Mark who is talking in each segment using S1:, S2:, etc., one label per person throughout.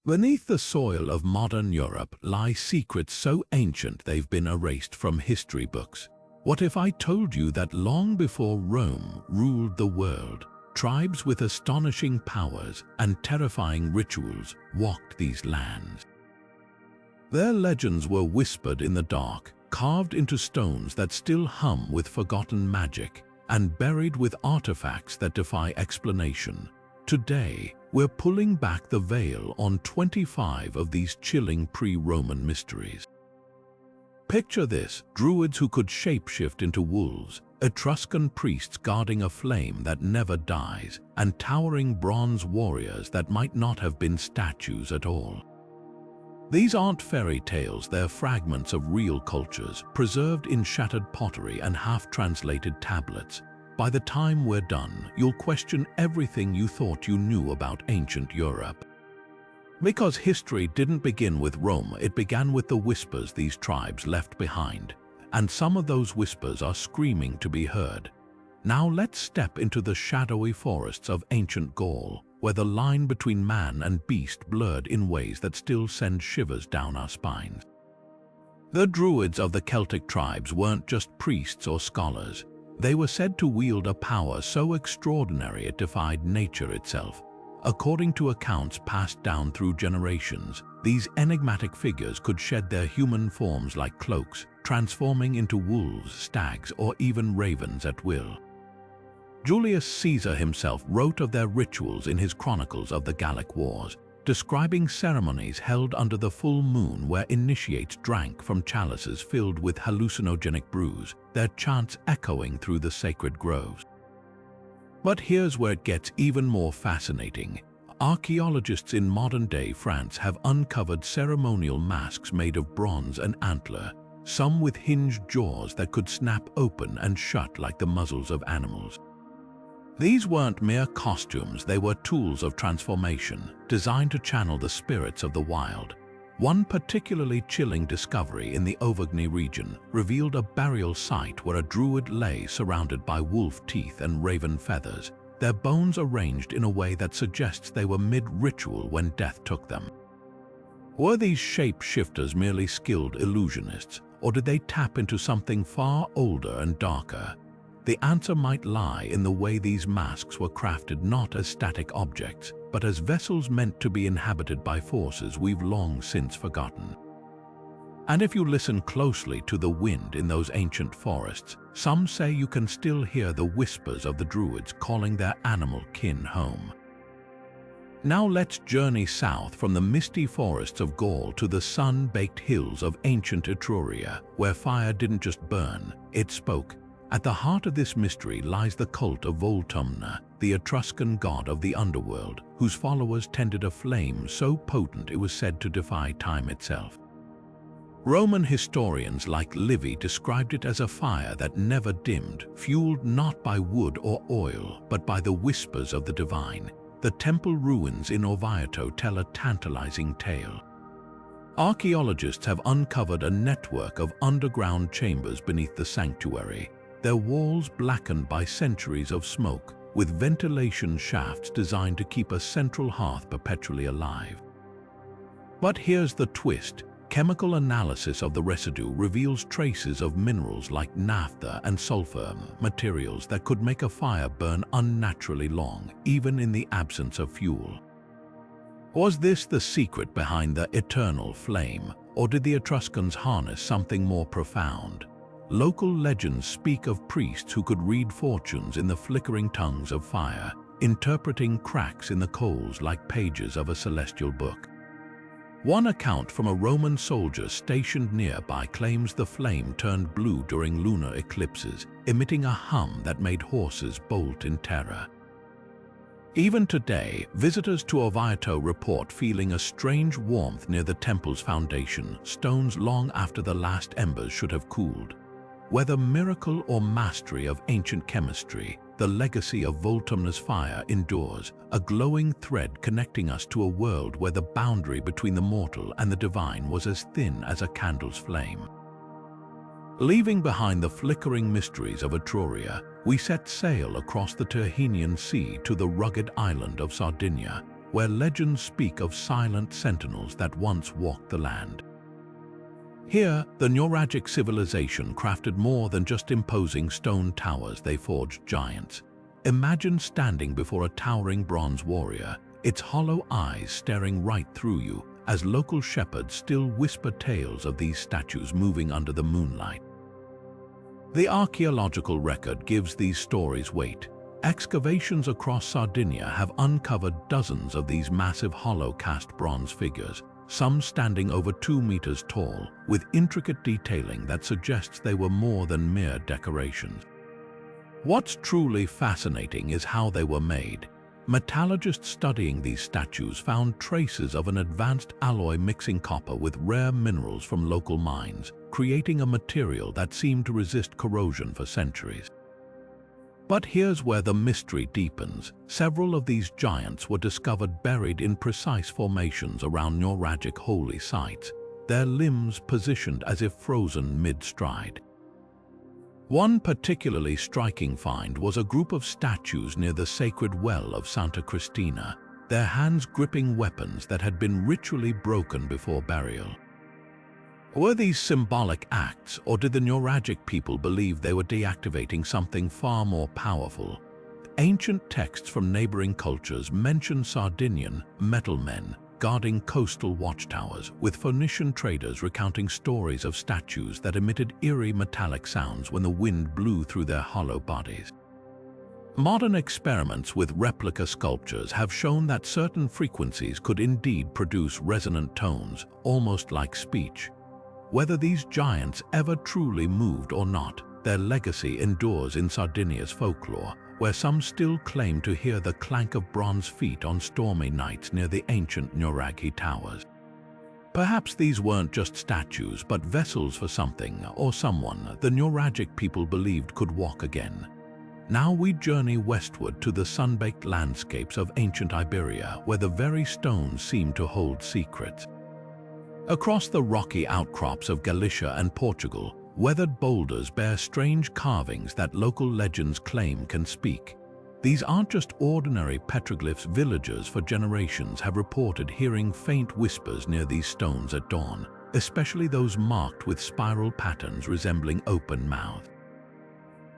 S1: Beneath the soil of modern Europe lie secrets so ancient they've been erased from history books. What if I told you that long before Rome ruled the world, tribes with astonishing powers and terrifying rituals walked these lands? Their legends were whispered in the dark, carved into stones that still hum with forgotten magic, and buried with artifacts that defy explanation. Today, we're pulling back the veil on 25 of these chilling pre-Roman mysteries. Picture this: druids who could shapeshift into wolves, Etruscan priests guarding a flame that never dies, and towering bronze warriors that might not have been statues at all. These aren't fairy tales, they're fragments of real cultures, preserved in shattered pottery and half-translated tablets. By the time we're done, you'll question everything you thought you knew about ancient Europe. Because history didn't begin with Rome, it began with the whispers these tribes left behind. And some of those whispers are screaming to be heard. Now let's step into the shadowy forests of ancient Gaul, where the line between man and beast blurred in ways that still send shivers down our spines. The druids of the Celtic tribes weren't just priests or scholars. They were said to wield a power so extraordinary it defied nature itself. According to accounts passed down through generations, these enigmatic figures could shed their human forms like cloaks, transforming into wolves, stags, or even ravens at will. Julius Caesar himself wrote of their rituals in his chronicles of the Gallic Wars, describing ceremonies held under the full moon where initiates drank from chalices filled with hallucinogenic brews, their chants echoing through the sacred groves. But here's where it gets even more fascinating. Archaeologists in modern-day France have uncovered ceremonial masks made of bronze and antler, some with hinged jaws that could snap open and shut like the muzzles of animals. These weren't mere costumes, they were tools of transformation, designed to channel the spirits of the wild. One particularly chilling discovery in the Auvergne region revealed a burial site where a druid lay surrounded by wolf teeth and raven feathers, their bones arranged in a way that suggests they were mid-ritual when death took them. Were these shape-shifters merely skilled illusionists, or did they tap into something far older and darker? The answer might lie in the way these masks were crafted not as static objects, but as vessels meant to be inhabited by forces we've long since forgotten. And if you listen closely to the wind in those ancient forests, some say you can still hear the whispers of the druids calling their animal kin home. Now let's journey south from the misty forests of Gaul to the sun-baked hills of ancient Etruria, where fire didn't just burn, it spoke. At the heart of this mystery lies the cult of Voltumna, the Etruscan god of the underworld, whose followers tended a flame so potent it was said to defy time itself. Roman historians like Livy described it as a fire that never dimmed, fueled not by wood or oil, but by the whispers of the divine. The temple ruins in Orvieto tell a tantalizing tale. Archaeologists have uncovered a network of underground chambers beneath the sanctuary, their walls blackened by centuries of smoke, with ventilation shafts designed to keep a central hearth perpetually alive. But here's the twist. Chemical analysis of the residue reveals traces of minerals like naphtha and sulfur, materials that could make a fire burn unnaturally long, even in the absence of fuel. Was this the secret behind the eternal flame, or did the Etruscans harness something more profound? Local legends speak of priests who could read fortunes in the flickering tongues of fire, interpreting cracks in the coals like pages of a celestial book. One account from a Roman soldier stationed nearby claims the flame turned blue during lunar eclipses, emitting a hum that made horses bolt in terror. Even today, visitors to Orvieto report feeling a strange warmth near the temple's foundation, stones long after the last embers should have cooled. Whether miracle or mastery of ancient chemistry, the legacy of Voltumna's fire endures, a glowing thread connecting us to a world where the boundary between the mortal and the divine was as thin as a candle's flame. Leaving behind the flickering mysteries of Etruria, we set sail across the Tyrrhenian Sea to the rugged island of Sardinia, where legends speak of silent sentinels that once walked the land. Here, the Nuragic civilization crafted more than just imposing stone towers. They forged giants. Imagine standing before a towering bronze warrior, its hollow eyes staring right through you, as local shepherds still whisper tales of these statues moving under the moonlight. The archaeological record gives these stories weight. Excavations across Sardinia have uncovered dozens of these massive hollow cast bronze figures, some standing over 2 meters tall, with intricate detailing that suggests they were more than mere decorations. What's truly fascinating is how they were made. Metallurgists studying these statues found traces of an advanced alloy mixing copper with rare minerals from local mines, creating a material that seemed to resist corrosion for centuries. But here's where the mystery deepens. Several of these giants were discovered buried in precise formations around Nuragic holy sites, their limbs positioned as if frozen mid-stride. One particularly striking find was a group of statues near the sacred well of Santa Cristina, their hands gripping weapons that had been ritually broken before burial. Were these symbolic acts, or did the Nuragic people believe they were deactivating something far more powerful? Ancient texts from neighboring cultures mention Sardinian metal men guarding coastal watchtowers, with Phoenician traders recounting stories of statues that emitted eerie metallic sounds when the wind blew through their hollow bodies. Modern experiments with replica sculptures have shown that certain frequencies could indeed produce resonant tones, almost like speech. Whether these giants ever truly moved or not, their legacy endures in Sardinia's folklore, where some still claim to hear the clank of bronze feet on stormy nights near the ancient Nuraghi towers. Perhaps these weren't just statues, but vessels for something or someone the Nuragic people believed could walk again. Now we journey westward to the sun-baked landscapes of ancient Iberia, where the very stones seem to hold secrets. Across the rocky outcrops of Galicia and Portugal, weathered boulders bear strange carvings that local legends claim can speak. These aren't just ordinary petroglyphs. Villagers for generations have reported hearing faint whispers near these stones at dawn, especially those marked with spiral patterns resembling open mouths.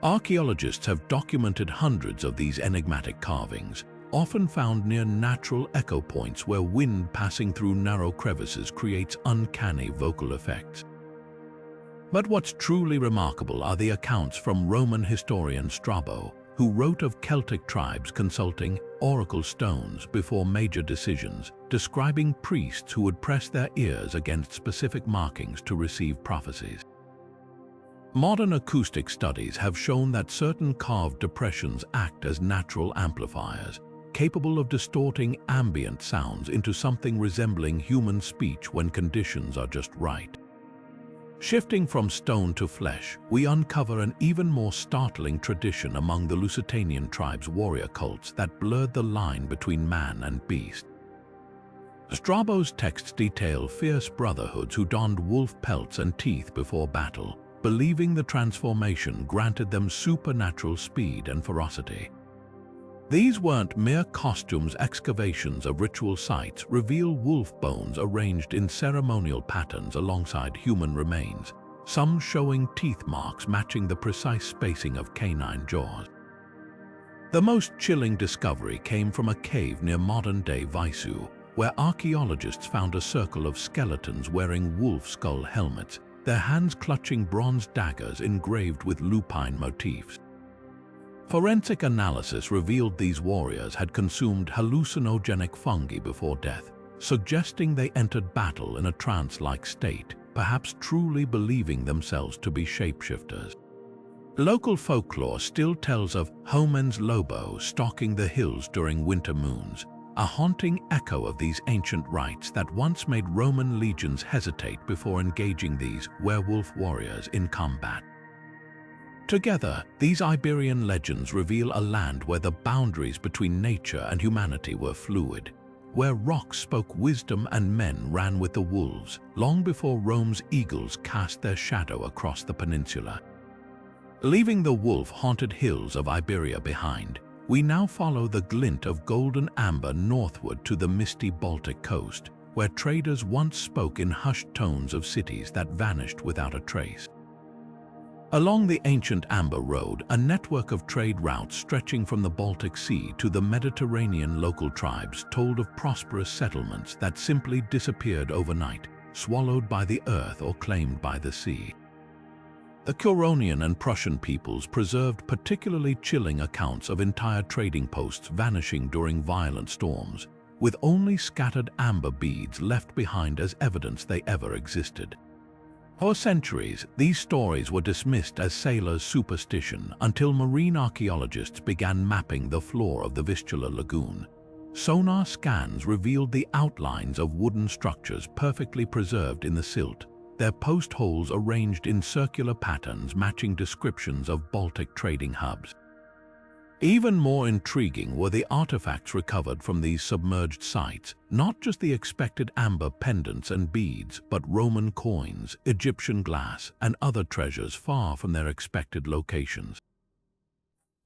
S1: Archaeologists have documented hundreds of these enigmatic carvings, often found near natural echo points where wind passing through narrow crevices creates uncanny vocal effects. But what's truly remarkable are the accounts from Roman historian Strabo, who wrote of Celtic tribes consulting oracle stones before major decisions, describing priests who would press their ears against specific markings to receive prophecies. Modern acoustic studies have shown that certain carved depressions act as natural amplifiers, capable of distorting ambient sounds into something resembling human speech when conditions are just right. Shifting from stone to flesh, we uncover an even more startling tradition among the Lusitanian tribes' warrior cults that blurred the line between man and beast. Strabo's texts detail fierce brotherhoods who donned wolf pelts and teeth before battle, believing the transformation granted them supernatural speed and ferocity. These weren't mere costumes. Excavations of ritual sites reveal wolf bones arranged in ceremonial patterns alongside human remains, some showing teeth marks matching the precise spacing of canine jaws. The most chilling discovery came from a cave near modern-day Visu, where archaeologists found a circle of skeletons wearing wolf skull helmets, their hands clutching bronze daggers engraved with lupine motifs. Forensic analysis revealed these warriors had consumed hallucinogenic fungi before death, suggesting they entered battle in a trance-like state, perhaps truly believing themselves to be shapeshifters. Local folklore still tells of Homens Lobo stalking the hills during winter moons, a haunting echo of these ancient rites that once made Roman legions hesitate before engaging these werewolf warriors in combat. Together, these Iberian legends reveal a land where the boundaries between nature and humanity were fluid, where rocks spoke wisdom and men ran with the wolves, long before Rome's eagles cast their shadow across the peninsula. Leaving the wolf-haunted hills of Iberia behind, We now follow the glint of golden amber northward to the misty Baltic coast, where traders once spoke in hushed tones of cities that vanished without a trace. Along the ancient Amber Road, a network of trade routes stretching from the Baltic Sea to the Mediterranean local tribes told of prosperous settlements that simply disappeared overnight, swallowed by the earth or claimed by the sea. The Curonian and Prussian peoples preserved particularly chilling accounts of entire trading posts vanishing during violent storms, with only scattered amber beads left behind as evidence they ever existed. For centuries, these stories were dismissed as sailors' superstition until marine archaeologists began mapping the floor of the Vistula lagoon. Sonar scans revealed the outlines of wooden structures perfectly preserved in the silt, their post holes arranged in circular patterns matching descriptions of Baltic trading hubs. Even more intriguing were the artifacts recovered from these submerged sites, not just the expected amber pendants and beads, but Roman coins, Egyptian glass, and other treasures far from their expected locations.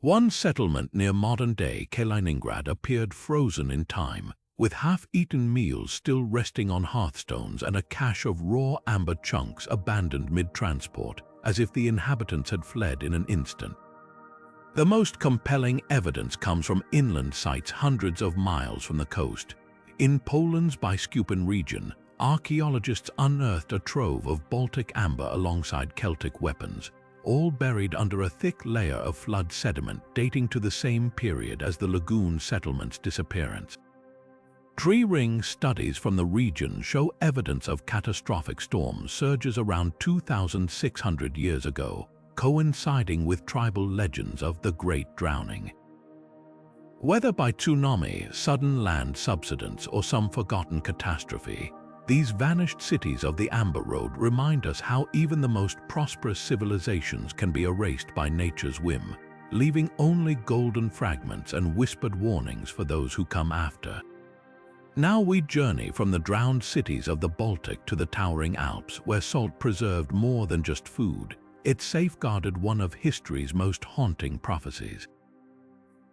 S1: One settlement near modern-day Kaliningrad appeared frozen in time, with half-eaten meals still resting on hearthstones and a cache of raw amber chunks abandoned mid-transport, as if the inhabitants had fled in an instant. The most compelling evidence comes from inland sites hundreds of miles from the coast. In Poland's Biskupin region, archaeologists unearthed a trove of Baltic amber alongside Celtic weapons, all buried under a thick layer of flood sediment dating to the same period as the lagoon settlement's disappearance. Tree ring studies from the region show evidence of catastrophic storm surges around 2,600 years ago, coinciding with tribal legends of the Great Drowning. Whether by tsunami, sudden land subsidence, or some forgotten catastrophe, these vanished cities of the Amber Road remind us how even the most prosperous civilizations can be erased by nature's whim, leaving only golden fragments and whispered warnings for those who come after. Now we journey from the drowned cities of the Baltic to the towering Alps, where salt preserved more than just food. It safeguarded one of history's most haunting prophecies.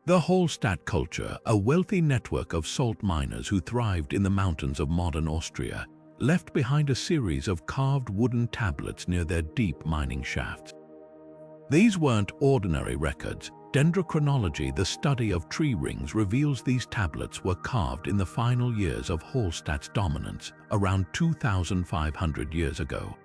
S1: The Hallstatt culture, a wealthy network of salt miners who thrived in the mountains of modern Austria, left behind a series of carved wooden tablets near their deep mining shafts. These weren't ordinary records. Dendrochronology, the study of tree rings, reveals these tablets were carved in the final years of Hallstatt's dominance, around 2,500 years ago.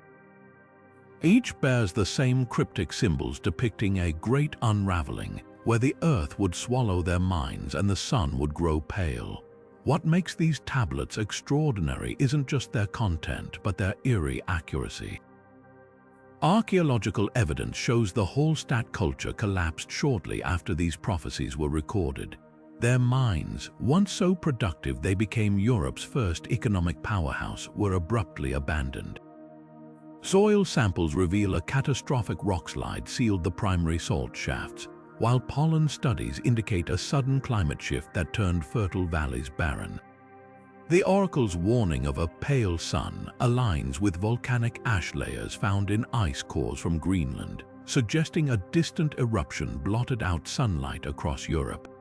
S1: Each bears the same cryptic symbols depicting a great unraveling, where the earth would swallow their mines and the sun would grow pale. What makes these tablets extraordinary isn't just their content, but their eerie accuracy. Archaeological evidence shows the Hallstatt culture collapsed shortly after these prophecies were recorded. Their mines, once so productive they became Europe's first economic powerhouse, were abruptly abandoned. Soil samples reveal a catastrophic rockslide sealed the primary salt shafts, while pollen studies indicate a sudden climate shift that turned fertile valleys barren. The oracle's warning of a pale sun aligns with volcanic ash layers found in ice cores from Greenland, suggesting a distant eruption blotted out sunlight across Europe.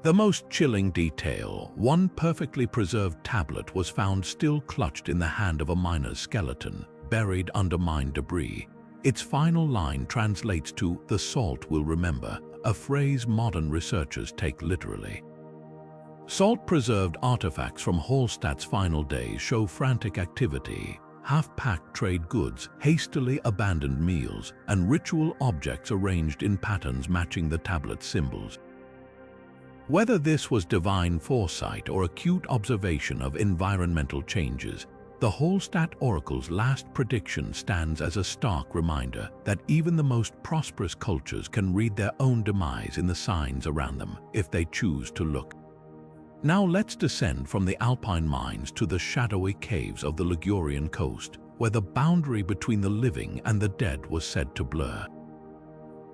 S1: The most chilling detail, one perfectly preserved tablet was found still clutched in the hand of a miner's skeleton, buried under mine debris. Its final line translates to "the salt will remember," a phrase modern researchers take literally. Salt-preserved artifacts from Hallstatt's final days show frantic activity, half-packed trade goods, hastily abandoned meals, and ritual objects arranged in patterns matching the tablet's symbols. Whether this was divine foresight or acute observation of environmental changes, the Hallstatt oracle's last prediction stands as a stark reminder that even the most prosperous cultures can read their own demise in the signs around them if they choose to look. Now let's descend from the alpine mines to the shadowy caves of the Ligurian coast, where the boundary between the living and the dead was said to blur.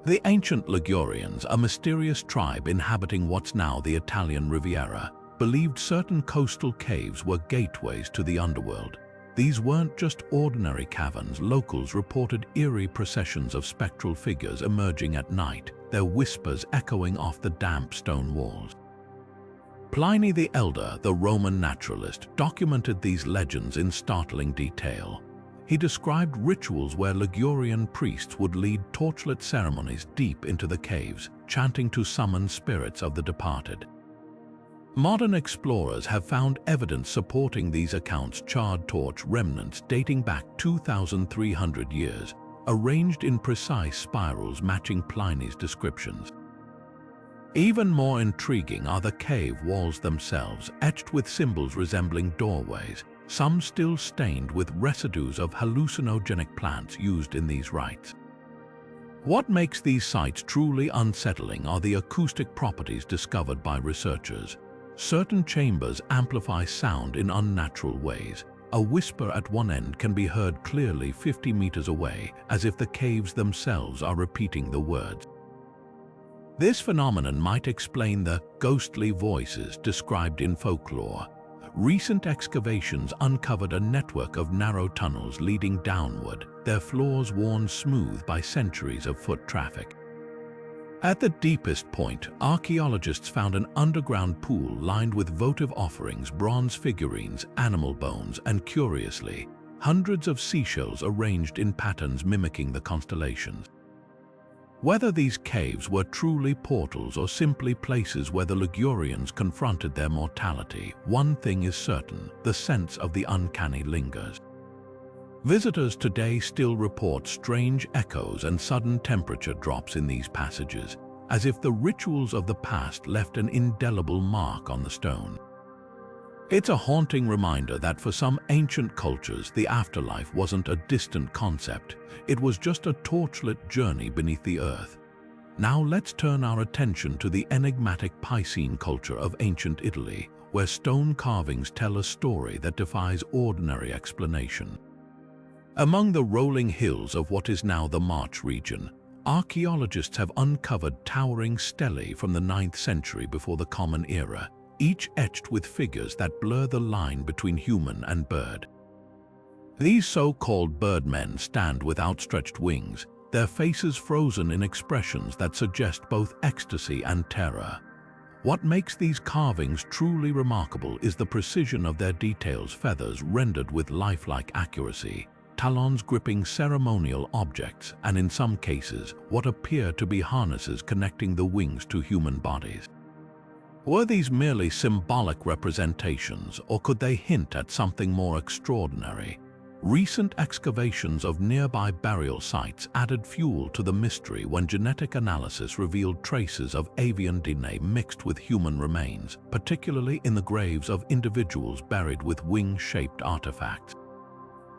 S1: The ancient Ligurians, a mysterious tribe inhabiting what's now the Italian Riviera, believed certain coastal caves were gateways to the underworld. These weren't just ordinary caverns. Locals reported eerie processions of spectral figures emerging at night, their whispers echoing off the damp stone walls. Pliny the Elder, the Roman naturalist, documented these legends in startling detail. He described rituals where Ligurian priests would lead torchlit ceremonies deep into the caves, chanting to summon spirits of the departed. Modern explorers have found evidence supporting these accounts: charred torch remnants dating back 2,300 years, arranged in precise spirals matching Pliny's descriptions. Even more intriguing are the cave walls themselves, etched with symbols resembling doorways, some still stained with residues of hallucinogenic plants used in these rites. What makes these sites truly unsettling are the acoustic properties discovered by researchers. Certain chambers amplify sound in unnatural ways. A whisper at one end can be heard clearly 50 meters away, as if the caves themselves are repeating the words. This phenomenon might explain the ghostly voices described in folklore. Recent excavations uncovered a network of narrow tunnels leading downward, their floors worn smooth by centuries of foot traffic. At the deepest point, archaeologists found an underground pool lined with votive offerings, bronze figurines, animal bones, and curiously, hundreds of seashells arranged in patterns mimicking the constellations. Whether these caves were truly portals or simply places where the Ligurians confronted their mortality, one thing is certain: the sense of the uncanny lingers. Visitors today still report strange echoes and sudden temperature drops in these passages, as if the rituals of the past left an indelible mark on the stone. It's a haunting reminder that for some ancient cultures, the afterlife wasn't a distant concept. It was just a torchlit journey beneath the earth. Now let's turn our attention to the enigmatic Piscine culture of ancient Italy, where stone carvings tell a story that defies ordinary explanation. Among the rolling hills of what is now the March region, archaeologists have uncovered towering stelae from the 9th century before the Common Era, each etched with figures that blur the line between human and bird. These so-called birdmen stand with outstretched wings, their faces frozen in expressions that suggest both ecstasy and terror. What makes these carvings truly remarkable is the precision of their details: feathers rendered with lifelike accuracy, talons gripping ceremonial objects, and in some cases, what appear to be harnesses connecting the wings to human bodies. Were these merely symbolic representations, or could they hint at something more extraordinary? Recent excavations of nearby burial sites added fuel to the mystery when genetic analysis revealed traces of avian DNA mixed with human remains, particularly in the graves of individuals buried with wing-shaped artifacts.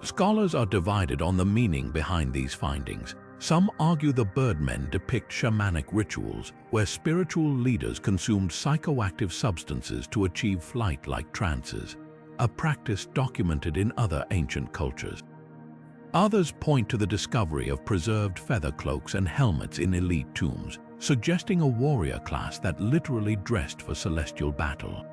S1: Scholars are divided on the meaning behind these findings. Some argue the birdmen depict shamanic rituals, where spiritual leaders consumed psychoactive substances to achieve flight-like trances, a practice documented in other ancient cultures. Others point to the discovery of preserved feather cloaks and helmets in elite tombs, suggesting a warrior class that literally dressed for celestial battle.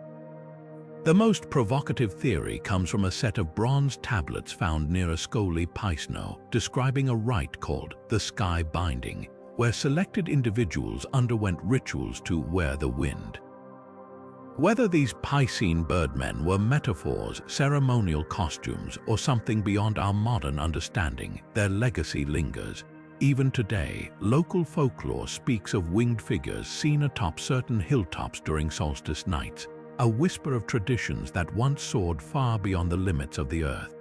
S1: The most provocative theory comes from a set of bronze tablets found near Ascoli Piceno, describing a rite called the Sky Binding, where selected individuals underwent rituals to wear the wind. Whether these Piscine birdmen were metaphors, ceremonial costumes, or something beyond our modern understanding, their legacy lingers. Even today, local folklore speaks of winged figures seen atop certain hilltops during solstice nights, a whisper of traditions that once soared far beyond the limits of the earth.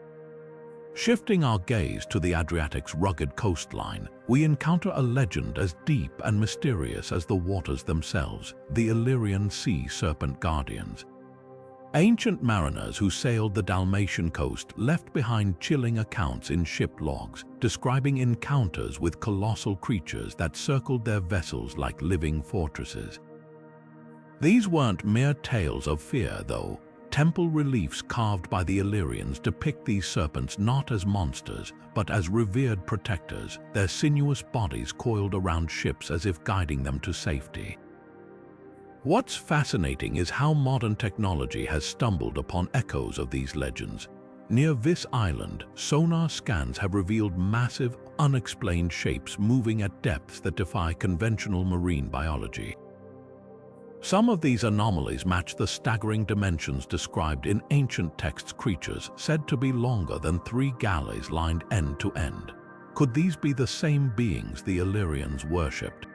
S1: Shifting our gaze to the Adriatic's rugged coastline, we encounter a legend as deep and mysterious as the waters themselves: the Illyrian sea serpent guardians. Ancient mariners who sailed the Dalmatian coast left behind chilling accounts in ship logs, describing encounters with colossal creatures that circled their vessels like living fortresses. These weren't mere tales of fear, though. Temple reliefs carved by the Illyrians depict these serpents not as monsters, but as revered protectors, their sinuous bodies coiled around ships as if guiding them to safety. What's fascinating is how modern technology has stumbled upon echoes of these legends. Near Vis Island, sonar scans have revealed massive, unexplained shapes moving at depths that defy conventional marine biology. Some of these anomalies match the staggering dimensions described in ancient texts, creatures said to be longer than 3 galleys lined end to end. Could these be the same beings the Illyrians worshipped?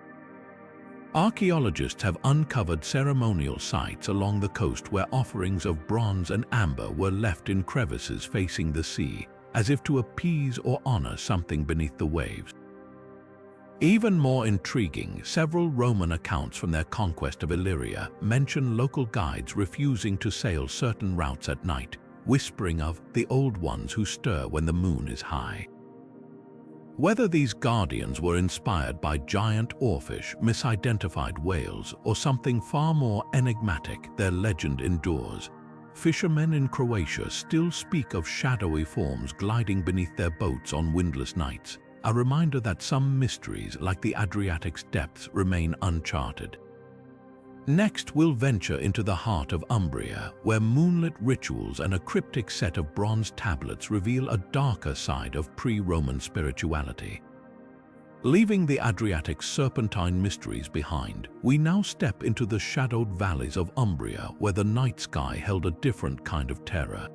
S1: Archaeologists have uncovered ceremonial sites along the coast where offerings of bronze and amber were left in crevices facing the sea, as if to appease or honor something beneath the waves. Even more intriguing, several Roman accounts from their conquest of Illyria mention local guides refusing to sail certain routes at night, whispering of the old ones who stir when the moon is high. Whether these guardians were inspired by giant oarfish, misidentified whales, or something far more enigmatic, their legend endures. Fishermen in Croatia still speak of shadowy forms gliding beneath their boats on windless nights, a reminder that some mysteries, like the Adriatic's depths, remain uncharted. Next, we'll venture into the heart of Umbria, where moonlit rituals and a cryptic set of bronze tablets reveal a darker side of pre-Roman spirituality. Leaving the Adriatic's serpentine mysteries behind, we now step into the shadowed valleys of Umbria, where the night sky held a different kind of terror.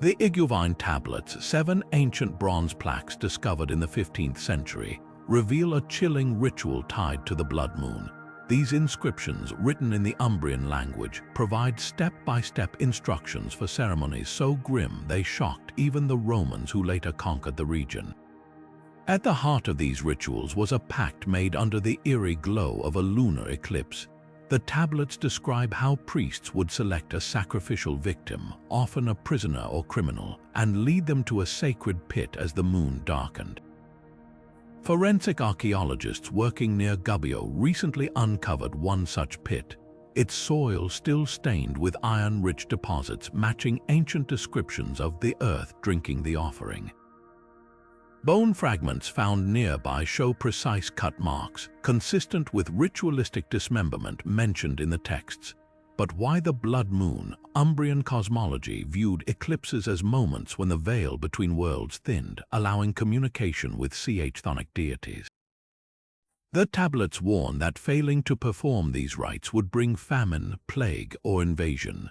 S1: The Iguvine tablets, 7 ancient bronze plaques discovered in the 15th century, reveal a chilling ritual tied to the blood moon. These inscriptions, written in the Umbrian language, provide step-by-step instructions for ceremonies so grim they shocked even the Romans who later conquered the region. At the heart of these rituals was a pact made under the eerie glow of a lunar eclipse. The tablets describe how priests would select a sacrificial victim, often a prisoner or criminal, and lead them to a sacred pit as the moon darkened. Forensic archaeologists working near Gubbio recently uncovered one such pit, its soil still stained with iron-rich deposits matching ancient descriptions of the earth drinking the offering. Bone fragments found nearby show precise cut marks, consistent with ritualistic dismemberment mentioned in the texts. But why the blood moon? Umbrian cosmology viewed eclipses as moments when the veil between worlds thinned, allowing communication with chthonic deities. The tablets warn that failing to perform these rites would bring famine, plague, or invasion.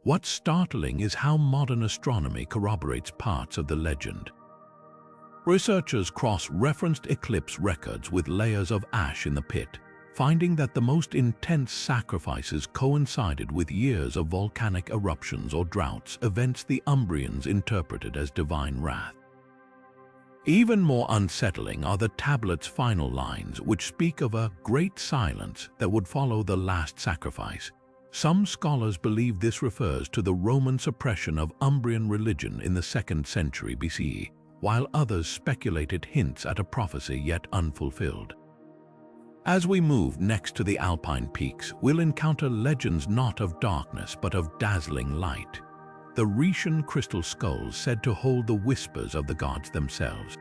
S1: What's startling is how modern astronomy corroborates parts of the legend. Researchers cross-referenced eclipse records with layers of ash in the pit, finding that the most intense sacrifices coincided with years of volcanic eruptions or droughts, events the Umbrians interpreted as divine wrath. Even more unsettling are the tablet's final lines, which speak of a great silence that would follow the last sacrifice. Some scholars believe this refers to the Roman suppression of Umbrian religion in the 2nd century BCE, while others speculate it hints at a prophecy yet unfulfilled. As we move next to the Alpine peaks, we'll encounter legends not of darkness but of dazzling light. The Rhaetian crystal skulls said to hold the whispers of the gods themselves.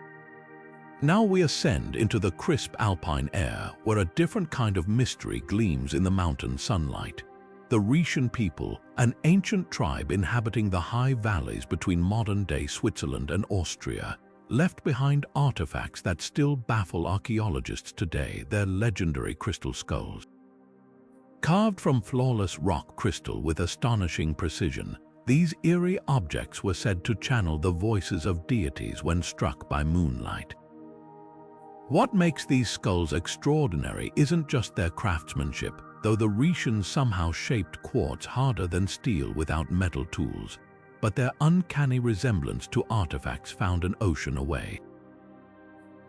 S1: Now we ascend into the crisp alpine air, where a different kind of mystery gleams in the mountain sunlight. The Rhaetian people, an ancient tribe inhabiting the high valleys between modern-day Switzerland and Austria, left behind artifacts that still baffle archaeologists today, their legendary crystal skulls. Carved from flawless rock crystal with astonishing precision, these eerie objects were said to channel the voices of deities when struck by moonlight. What makes these skulls extraordinary isn't just their craftsmanship, though the Rhaetians somehow shaped quartz harder than steel without metal tools, but their uncanny resemblance to artifacts found an ocean away.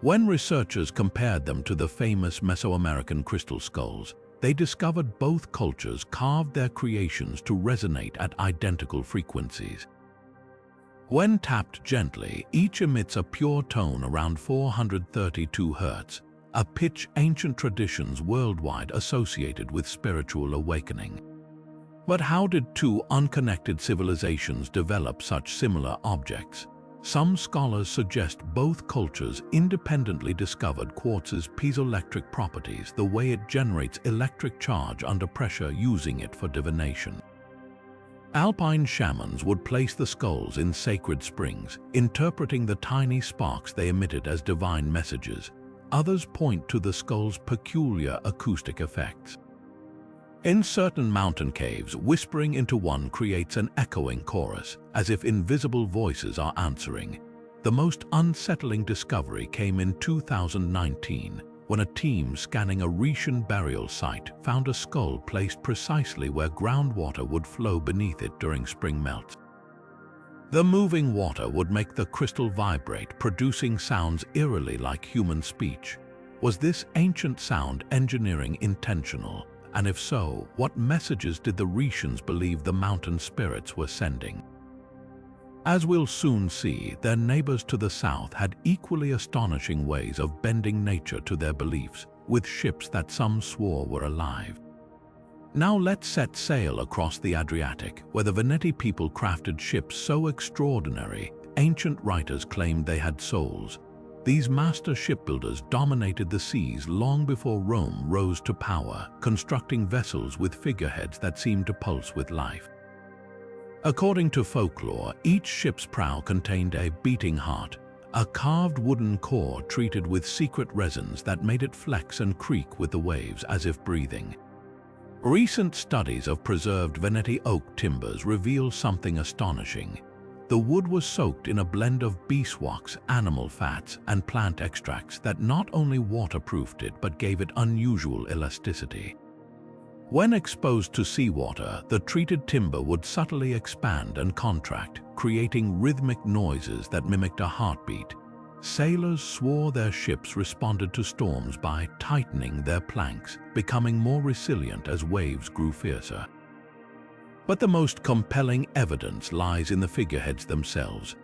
S1: When researchers compared them to the famous Mesoamerican crystal skulls, they discovered both cultures carved their creations to resonate at identical frequencies. When tapped gently, each emits a pure tone around 432 Hz, a pitch ancient traditions worldwide associated with spiritual awakening. But how did two unconnected civilizations develop such similar objects? Some scholars suggest both cultures independently discovered quartz's piezoelectric properties, the way it generates electric charge under pressure, using it for divination. Alpine shamans would place the skulls in sacred springs, interpreting the tiny sparks they emitted as divine messages. Others point to the skull's peculiar acoustic effects. In certain mountain caves, whispering into one creates an echoing chorus, as if invisible voices are answering. The most unsettling discovery came in 2019, when a team scanning a Rhaetian burial site found a skull placed precisely where groundwater would flow beneath it during spring melts. The moving water would make the crystal vibrate, producing sounds eerily like human speech. Was this ancient sound engineering intentional? And if so, what messages did the Rhaetians believe the mountain spirits were sending? As we'll soon see, their neighbors to the south had equally astonishing ways of bending nature to their beliefs, with ships that some swore were alive. Now let's set sail across the Adriatic, where the Veneti people crafted ships so extraordinary, ancient writers claimed they had souls. These master shipbuilders dominated the seas long before Rome rose to power, constructing vessels with figureheads that seemed to pulse with life. According to folklore, each ship's prow contained a beating heart, a carved wooden core treated with secret resins that made it flex and creak with the waves as if breathing. Recent studies of preserved Veneti oak timbers reveal something astonishing. The wood was soaked in a blend of beeswax, animal fats, and plant extracts that not only waterproofed it but gave it unusual elasticity. When exposed to seawater, the treated timber would subtly expand and contract, creating rhythmic noises that mimicked a heartbeat. Sailors swore their ships responded to storms by tightening their planks, becoming more resilient as waves grew fiercer. But the most compelling evidence lies in the figureheads themselves.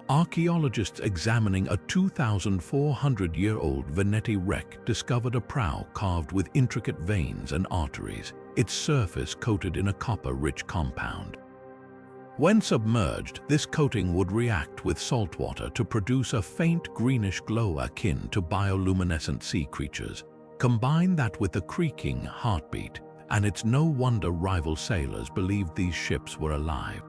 S1: Archaeologists examining a 2,400-year-old Veneti wreck discovered a prow carved with intricate veins and arteries, its surface coated in a copper-rich compound. When submerged, this coating would react with saltwater to produce a faint greenish glow akin to bioluminescent sea creatures. Combine that with the creaking heartbeat, and it's no wonder rival sailors believed these ships were alive.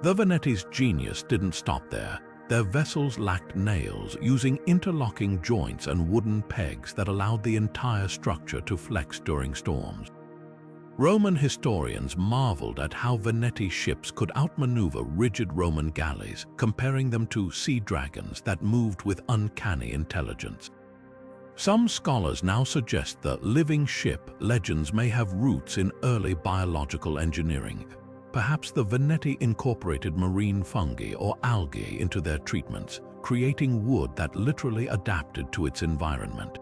S1: The Veneti's genius didn't stop there. Their vessels lacked nails, using interlocking joints and wooden pegs that allowed the entire structure to flex during storms. Roman historians marveled at how Veneti ships could outmaneuver rigid Roman galleys, comparing them to sea dragons that moved with uncanny intelligence. Some scholars now suggest the living ship legends may have roots in early biological engineering. Perhaps the Veneti incorporated marine fungi or algae into their treatments, creating wood that literally adapted to its environment.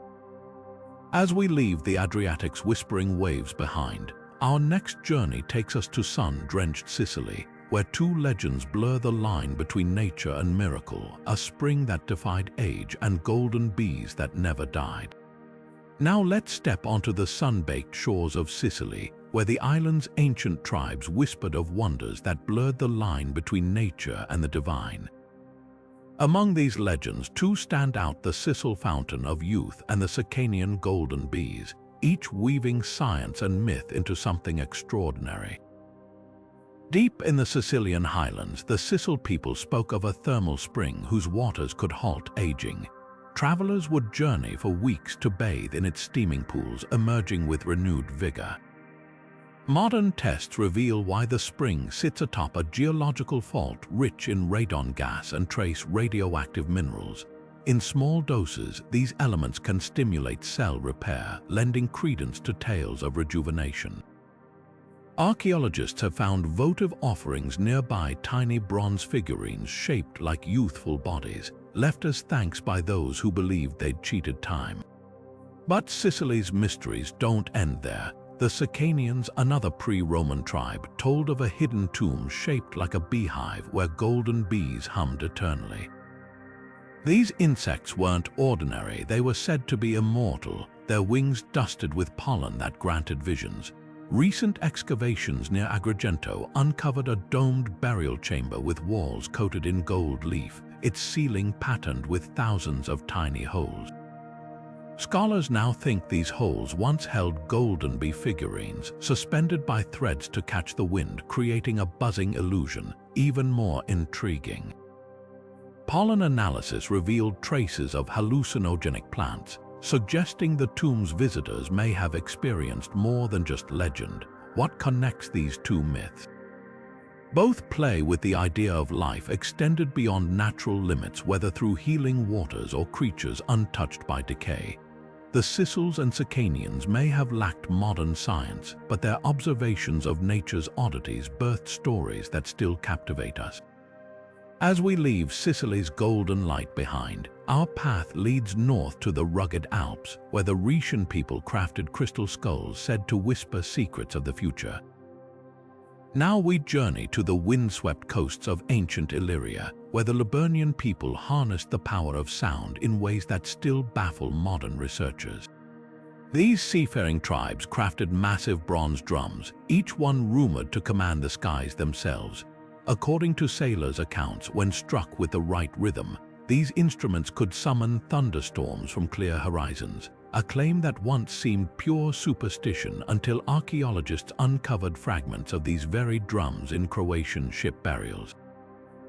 S1: As we leave the Adriatic's whispering waves behind, our next journey takes us to sun-drenched Sicily, where two legends blur the line between nature and miracle, a spring that defied age and golden bees that never died. Now let's step onto the sun-baked shores of Sicily, where the island's ancient tribes whispered of wonders that blurred the line between nature and the divine. Among these legends, two stand out: the Sicel Fountain of Youth and the Sicanian golden bees, each weaving science and myth into something extraordinary. Deep in the Sicilian highlands, the Sicel people spoke of a thermal spring whose waters could halt aging. Travelers would journey for weeks to bathe in its steaming pools, emerging with renewed vigor. Modern tests reveal why the spring sits atop a geological fault rich in radon gas and trace radioactive minerals. In small doses, these elements can stimulate cell repair, lending credence to tales of rejuvenation. Archaeologists have found votive offerings nearby, tiny bronze figurines shaped like youthful bodies, left as thanks by those who believed they'd cheated time. But Sicily's mysteries don't end there. The Sicanians, another pre-Roman tribe, told of a hidden tomb shaped like a beehive where golden bees hummed eternally. These insects weren't ordinary, they were said to be immortal, their wings dusted with pollen that granted visions. Recent excavations near Agrigento uncovered a domed burial chamber with walls coated in gold leaf, its ceiling patterned with thousands of tiny holes. Scholars now think these holes once held golden bee figurines, suspended by threads to catch the wind, creating a buzzing illusion, even more intriguing. Pollen analysis revealed traces of hallucinogenic plants, suggesting the tomb's visitors may have experienced more than just legend. What connects these two myths? Both play with the idea of life extended beyond natural limits, whether through healing waters or creatures untouched by decay. The Sicels and Sicanians may have lacked modern science, but their observations of nature's oddities birthed stories that still captivate us. As we leave Sicily's golden light behind, our path leads north to the rugged Alps, where the Rhaetian people crafted crystal skulls said to whisper secrets of the future. Now we journey to the windswept coasts of ancient Illyria, where the Liburnian people harnessed the power of sound in ways that still baffle modern researchers. These seafaring tribes crafted massive bronze drums, each one rumored to command the skies themselves. According to sailors' accounts, when struck with the right rhythm, these instruments could summon thunderstorms from clear horizons, a claim that once seemed pure superstition until archaeologists uncovered fragments of these very drums in Croatian ship burials.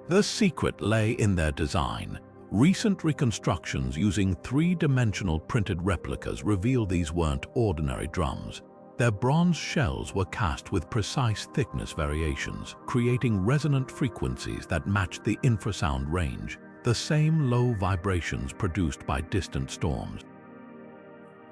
S1: The secret lay in their design. Recent reconstructions using three-dimensional printed replicas reveal these weren't ordinary drums. Their bronze shells were cast with precise thickness variations, creating resonant frequencies that matched the infrasound range, the same low vibrations produced by distant storms.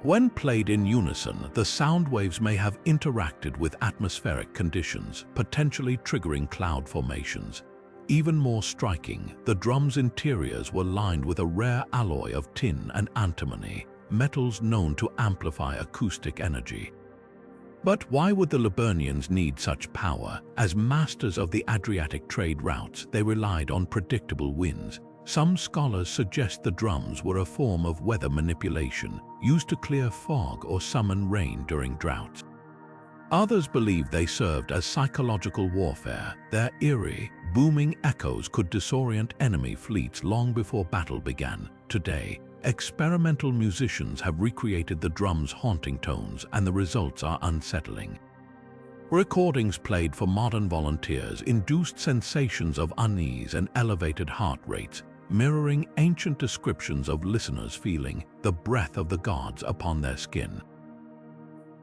S1: When played in unison, the sound waves may have interacted with atmospheric conditions, potentially triggering cloud formations. Even more striking, the drum's interiors were lined with a rare alloy of tin and antimony, metals known to amplify acoustic energy. But why would the Liburnians need such power? As masters of the Adriatic trade routes, they relied on predictable winds. Some scholars suggest the drums were a form of weather manipulation, used to clear fog or summon rain during droughts. Others believe they served as psychological warfare. Their eerie, booming echoes could disorient enemy fleets long before battle began. Today, experimental musicians have recreated the drum's haunting tones, and the results are unsettling. Recordings played for modern volunteers induced sensations of unease and elevated heart rates, mirroring ancient descriptions of listeners feeling the breath of the gods upon their skin.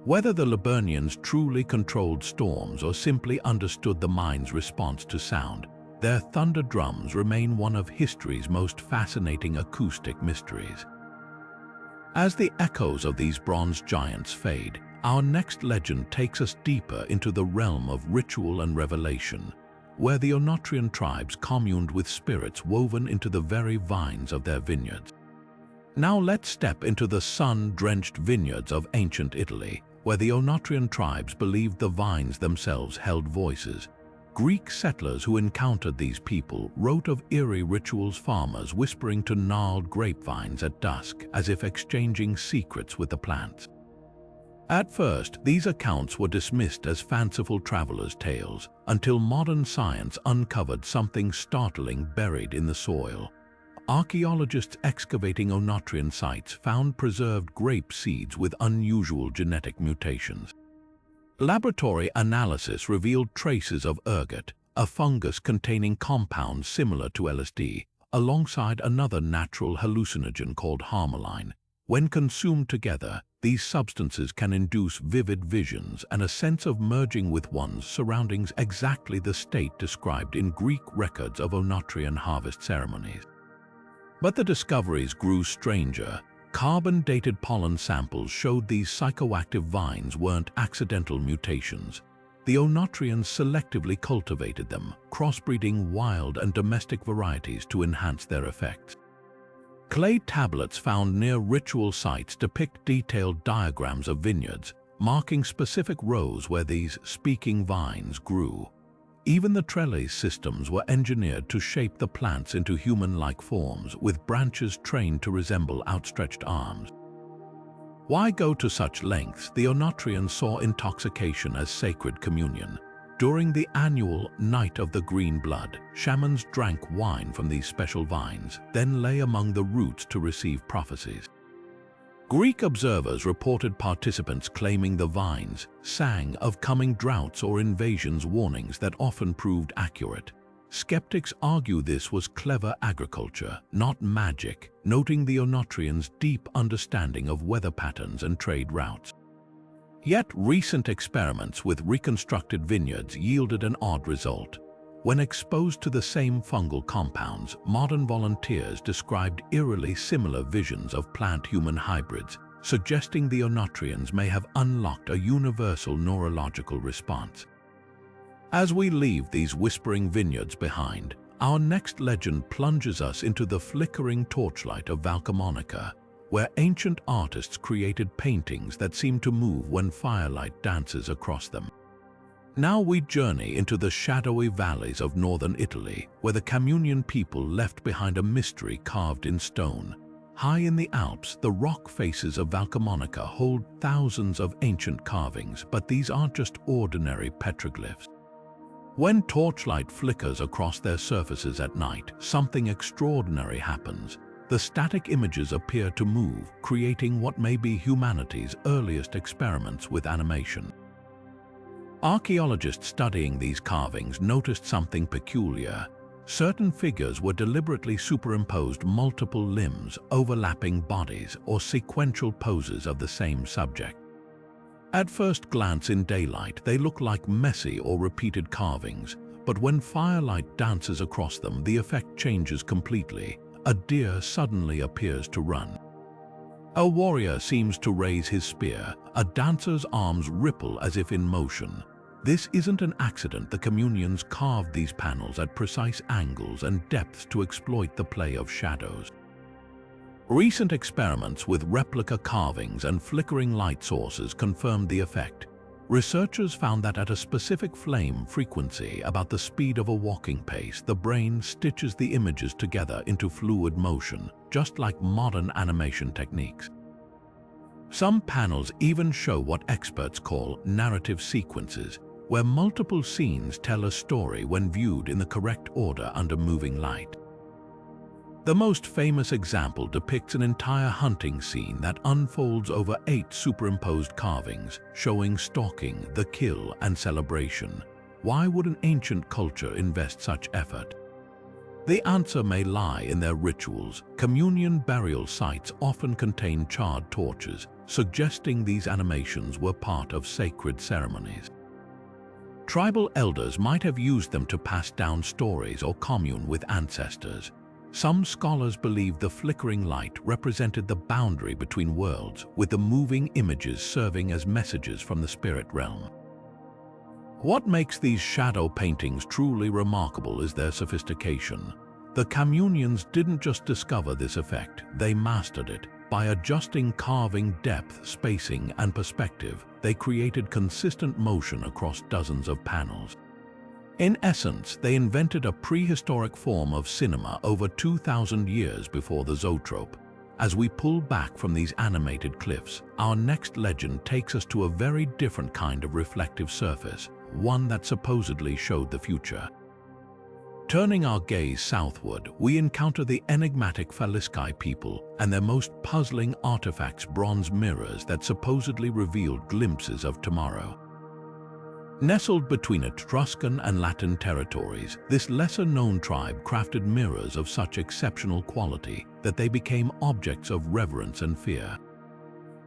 S1: Whether the Liburnians truly controlled storms or simply understood the mind's response to sound, their thunder drums remain one of history's most fascinating acoustic mysteries. As the echoes of these bronze giants fade, our next legend takes us deeper into the realm of ritual and revelation, where the Onotrian tribes communed with spirits woven into the very vines of their vineyards. Now let's step into the sun-drenched vineyards of ancient Italy, where the Onotrian tribes believed the vines themselves held voices. Greek settlers who encountered these people wrote of eerie rituals, farmers whispering to gnarled grapevines at dusk, as if exchanging secrets with the plants. At first, these accounts were dismissed as fanciful travelers' tales, until modern science uncovered something startling buried in the soil. Archaeologists excavating Onotrian sites found preserved grape seeds with unusual genetic mutations. Laboratory analysis revealed traces of ergot, a fungus containing compounds similar to LSD, alongside another natural hallucinogen called harmaline. When consumed together, these substances can induce vivid visions and a sense of merging with one's surroundings, exactly the state described in Greek records of Onotrian harvest ceremonies. But the discoveries grew stranger. Carbon-dated pollen samples showed these psychoactive vines weren't accidental mutations. The Onotrians selectively cultivated them, crossbreeding wild and domestic varieties to enhance their effects. Clay tablets found near ritual sites depict detailed diagrams of vineyards, marking specific rows where these speaking vines grew. Even the trellis systems were engineered to shape the plants into human-like forms, with branches trained to resemble outstretched arms. Why go to such lengths? The Onotrians saw intoxication as sacred communion. During the annual Night of the Green Blood, shamans drank wine from these special vines, then lay among the roots to receive prophecies. Greek observers reported participants claiming the vines sang of coming droughts or invasions, warnings that often proved accurate. Skeptics argue this was clever agriculture, not magic, noting the Oenotrians' deep understanding of weather patterns and trade routes. Yet recent experiments with reconstructed vineyards yielded an odd result. When exposed to the same fungal compounds, modern volunteers described eerily similar visions of plant-human hybrids, suggesting the Oenotrians may have unlocked a universal neurological response. As we leave these whispering vineyards behind, our next legend plunges us into the flickering torchlight of Valcamonica, where ancient artists created paintings that seem to move when firelight dances across them. Now we journey into the shadowy valleys of northern Italy, where the Communion people left behind a mystery carved in stone. High in the Alps, the rock faces of Valcamonica hold thousands of ancient carvings, but these aren't just ordinary petroglyphs. When torchlight flickers across their surfaces at night, something extraordinary happens. The static images appear to move, creating what may be humanity's earliest experiments with animation. Archaeologists studying these carvings noticed something peculiar. Certain figures were deliberately superimposed multiple limbs, overlapping bodies, or sequential poses of the same subject. At first glance in daylight, they look like messy or repeated carvings, but when firelight dances across them, the effect changes completely. A deer suddenly appears to run. A warrior seems to raise his spear. A dancer's arms ripple as if in motion. This isn't an accident. The Communions carved these panels at precise angles and depths to exploit the play of shadows. Recent experiments with replica carvings and flickering light sources confirmed the effect. Researchers found that at a specific flame frequency, about the speed of a walking pace, the brain stitches the images together into fluid motion, just like modern animation techniques. Some panels even show what experts call narrative sequences, where multiple scenes tell a story when viewed in the correct order under moving light. The most famous example depicts an entire hunting scene that unfolds over 8 superimposed carvings, showing stalking, the kill, and celebration. Why would an ancient culture invest such effort? The answer may lie in their rituals. Communion burial sites often contain charred torches, suggesting these animations were part of sacred ceremonies. Tribal elders might have used them to pass down stories or commune with ancestors. Some scholars believe the flickering light represented the boundary between worlds, with the moving images serving as messages from the spirit realm. What makes these shadow paintings truly remarkable is their sophistication. The Communions didn't just discover this effect, they mastered it. By adjusting carving depth, spacing, and perspective, they created consistent motion across dozens of panels. In essence, they invented a prehistoric form of cinema over 2,000 years before the zoetrope. As we pull back from these animated cliffs, our next legend takes us to a very different kind of reflective surface, one that supposedly showed the future. Turning our gaze southward, we encounter the enigmatic Falisci people and their most puzzling artifacts, bronze mirrors that supposedly revealed glimpses of tomorrow. Nestled between Etruscan and Latin territories, this lesser-known tribe crafted mirrors of such exceptional quality that they became objects of reverence and fear.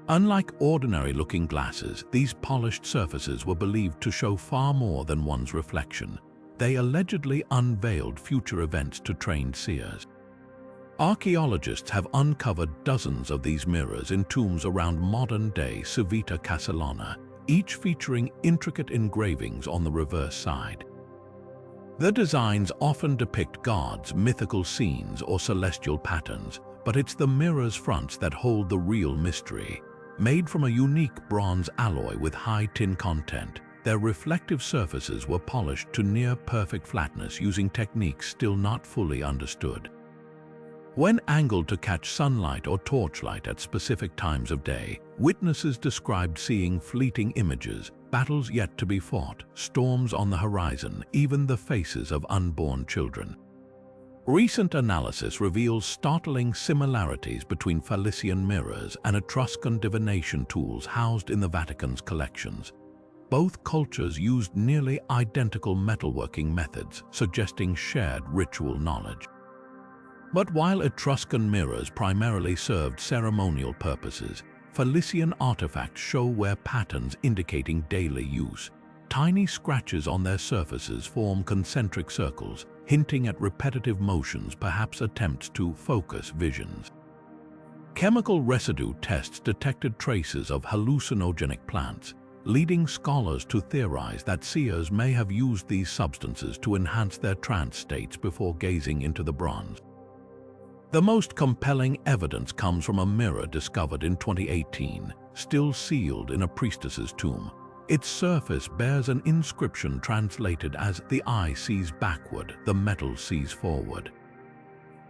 S1: Unlike ordinary looking glasses, these polished surfaces were believed to show far more than one's reflection. They allegedly unveiled future events to trained seers. Archaeologists have uncovered dozens of these mirrors in tombs around modern-day Civita Castellana, each featuring intricate engravings on the reverse side. The designs often depict gods, mythical scenes, or celestial patterns, but it's the mirror's fronts that hold the real mystery. Made from a unique bronze alloy with high tin content, their reflective surfaces were polished to near-perfect flatness using techniques still not fully understood. When angled to catch sunlight or torchlight at specific times of day, witnesses described seeing fleeting images, battles yet to be fought, storms on the horizon, even the faces of unborn children. Recent analysis reveals startling similarities between Phalician mirrors and Etruscan divination tools housed in the Vatican's collections. Both cultures used nearly identical metalworking methods, suggesting shared ritual knowledge. But while Etruscan mirrors primarily served ceremonial purposes, Phalician artifacts show where patterns indicating daily use. Tiny scratches on their surfaces form concentric circles, hinting at repetitive motions, perhaps attempts to focus visions. Chemical residue tests detected traces of hallucinogenic plants, leading scholars to theorize that seers may have used these substances to enhance their trance states before gazing into the bronze. The most compelling evidence comes from a mirror discovered in 2018, still sealed in a priestess's tomb. Its surface bears an inscription translated as "The eye sees backward, the metal sees forward."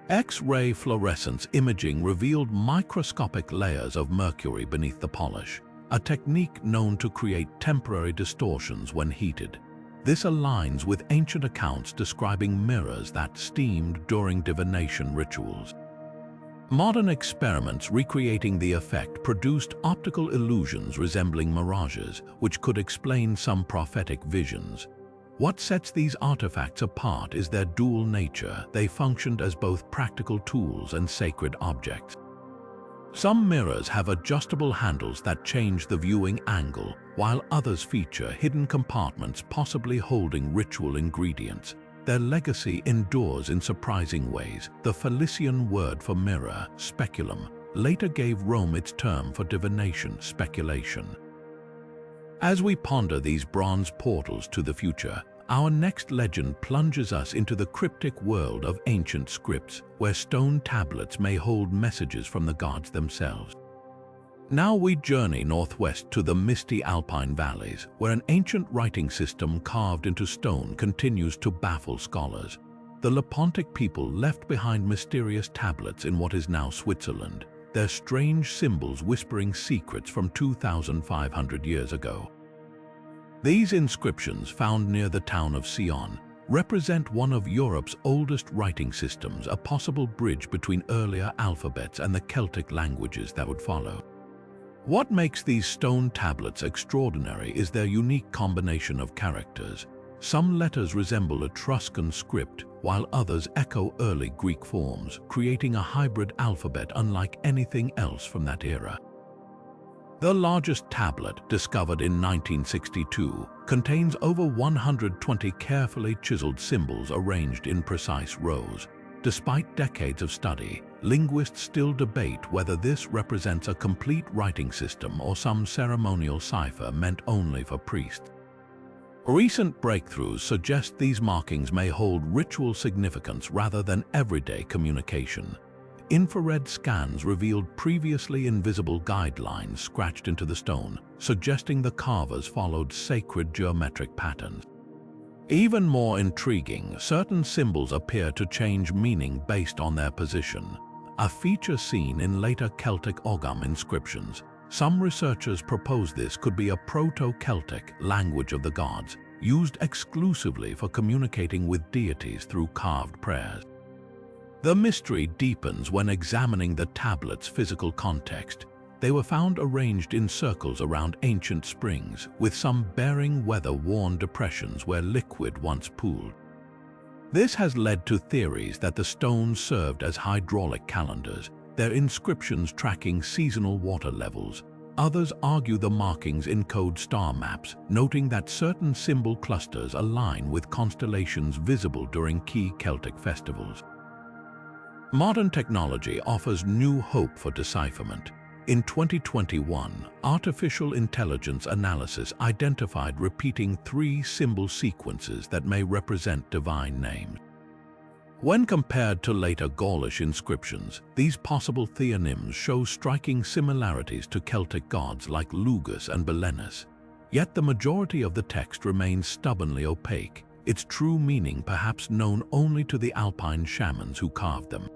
S1: X-ray fluorescence imaging revealed microscopic layers of mercury beneath the polish, a technique known to create temporary distortions when heated. This aligns with ancient accounts describing mirrors that steamed during divination rituals. Modern experiments recreating the effect produced optical illusions resembling mirages, which could explain some prophetic visions. What sets these artifacts apart is their dual nature. They functioned as both practical tools and sacred objects. Some mirrors have adjustable handles that change the viewing angle, while others feature hidden compartments possibly holding ritual ingredients. Their legacy endures in surprising ways. The Phalician word for mirror, speculum, later gave Rome its term for divination, speculation. As we ponder these bronze portals to the future, our next legend plunges us into the cryptic world of ancient scripts, where stone tablets may hold messages from the gods themselves. Now we journey northwest to the misty Alpine valleys, where an ancient writing system carved into stone continues to baffle scholars. The Lepontic people left behind mysterious tablets in what is now Switzerland, their strange symbols whispering secrets from 2,500 years ago. These inscriptions, found near the town of Sion, represent one of Europe's oldest writing systems, a possible bridge between earlier alphabets and the Celtic languages that would follow. What makes these stone tablets extraordinary is their unique combination of characters. Some letters resemble Etruscan script, while others echo early Greek forms, creating a hybrid alphabet unlike anything else from that era. The largest tablet, discovered in 1962, contains over 120 carefully chiseled symbols arranged in precise rows. Despite decades of study, linguists still debate whether this represents a complete writing system or some ceremonial cipher meant only for priests. Recent breakthroughs suggest these markings may hold ritual significance rather than everyday communication. Infrared scans revealed previously invisible guidelines scratched into the stone, suggesting the carvers followed sacred geometric patterns. Even more intriguing, certain symbols appear to change meaning based on their position, a feature seen in later Celtic Ogham inscriptions. Some researchers propose this could be a Proto-Celtic language of the gods, used exclusively for communicating with deities through carved prayers. The mystery deepens when examining the tablet's physical context. They were found arranged in circles around ancient springs, with some bearing weather-worn depressions where liquid once pooled. This has led to theories that the stones served as hydraulic calendars, their inscriptions tracking seasonal water levels. Others argue the markings encode star maps, noting that certain symbol clusters align with constellations visible during key Celtic festivals. Modern technology offers new hope for decipherment. In 2021, artificial intelligence analysis identified repeating 3 symbol sequences that may represent divine names. When compared to later Gaulish inscriptions, these possible theonyms show striking similarities to Celtic gods like Lugus and Belenus. Yet the majority of the text remains stubbornly opaque, its true meaning perhaps known only to the Alpine shamans who carved them.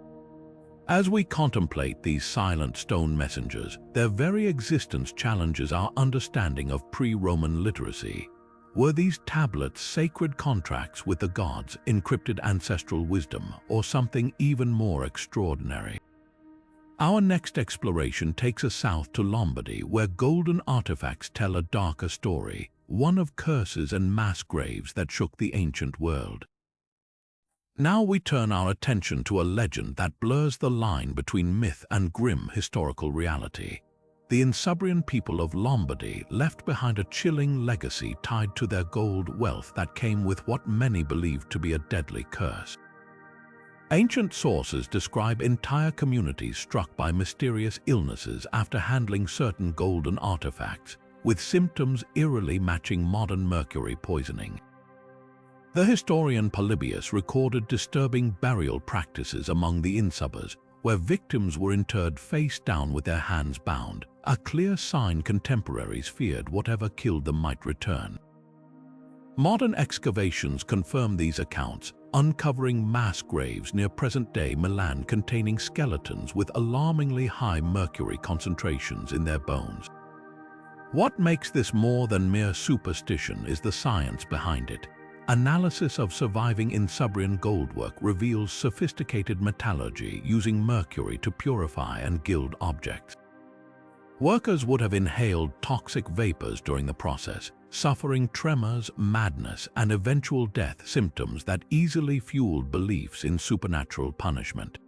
S1: As we contemplate these silent stone messengers, their very existence challenges our understanding of pre-Roman literacy. Were these tablets sacred contracts with the gods, encrypted ancestral wisdom, or something even more extraordinary? Our next exploration takes us south to Lombardy, where golden artifacts tell a darker story, one of curses and mass graves that shook the ancient world. Now we turn our attention to a legend that blurs the line between myth and grim historical reality. The Insubrian people of Lombardy left behind a chilling legacy tied to their gold wealth that came with what many believed to be a deadly curse. Ancient sources describe entire communities struck by mysterious illnesses after handling certain golden artifacts, with symptoms eerily matching modern mercury poisoning. The historian Polybius recorded disturbing burial practices among the Insubbers, where victims were interred face down with their hands bound, a clear sign contemporaries feared whatever killed them might return. Modern excavations confirm these accounts, uncovering mass graves near present-day Milan containing skeletons with alarmingly high mercury concentrations in their bones. What makes this more than mere superstition is the science behind it. Analysis of surviving Insubrian goldwork reveals sophisticated metallurgy using mercury to purify and gild objects. Workers would have inhaled toxic vapors during the process, suffering tremors, madness, and eventual death, symptoms that easily fueled beliefs in supernatural punishment.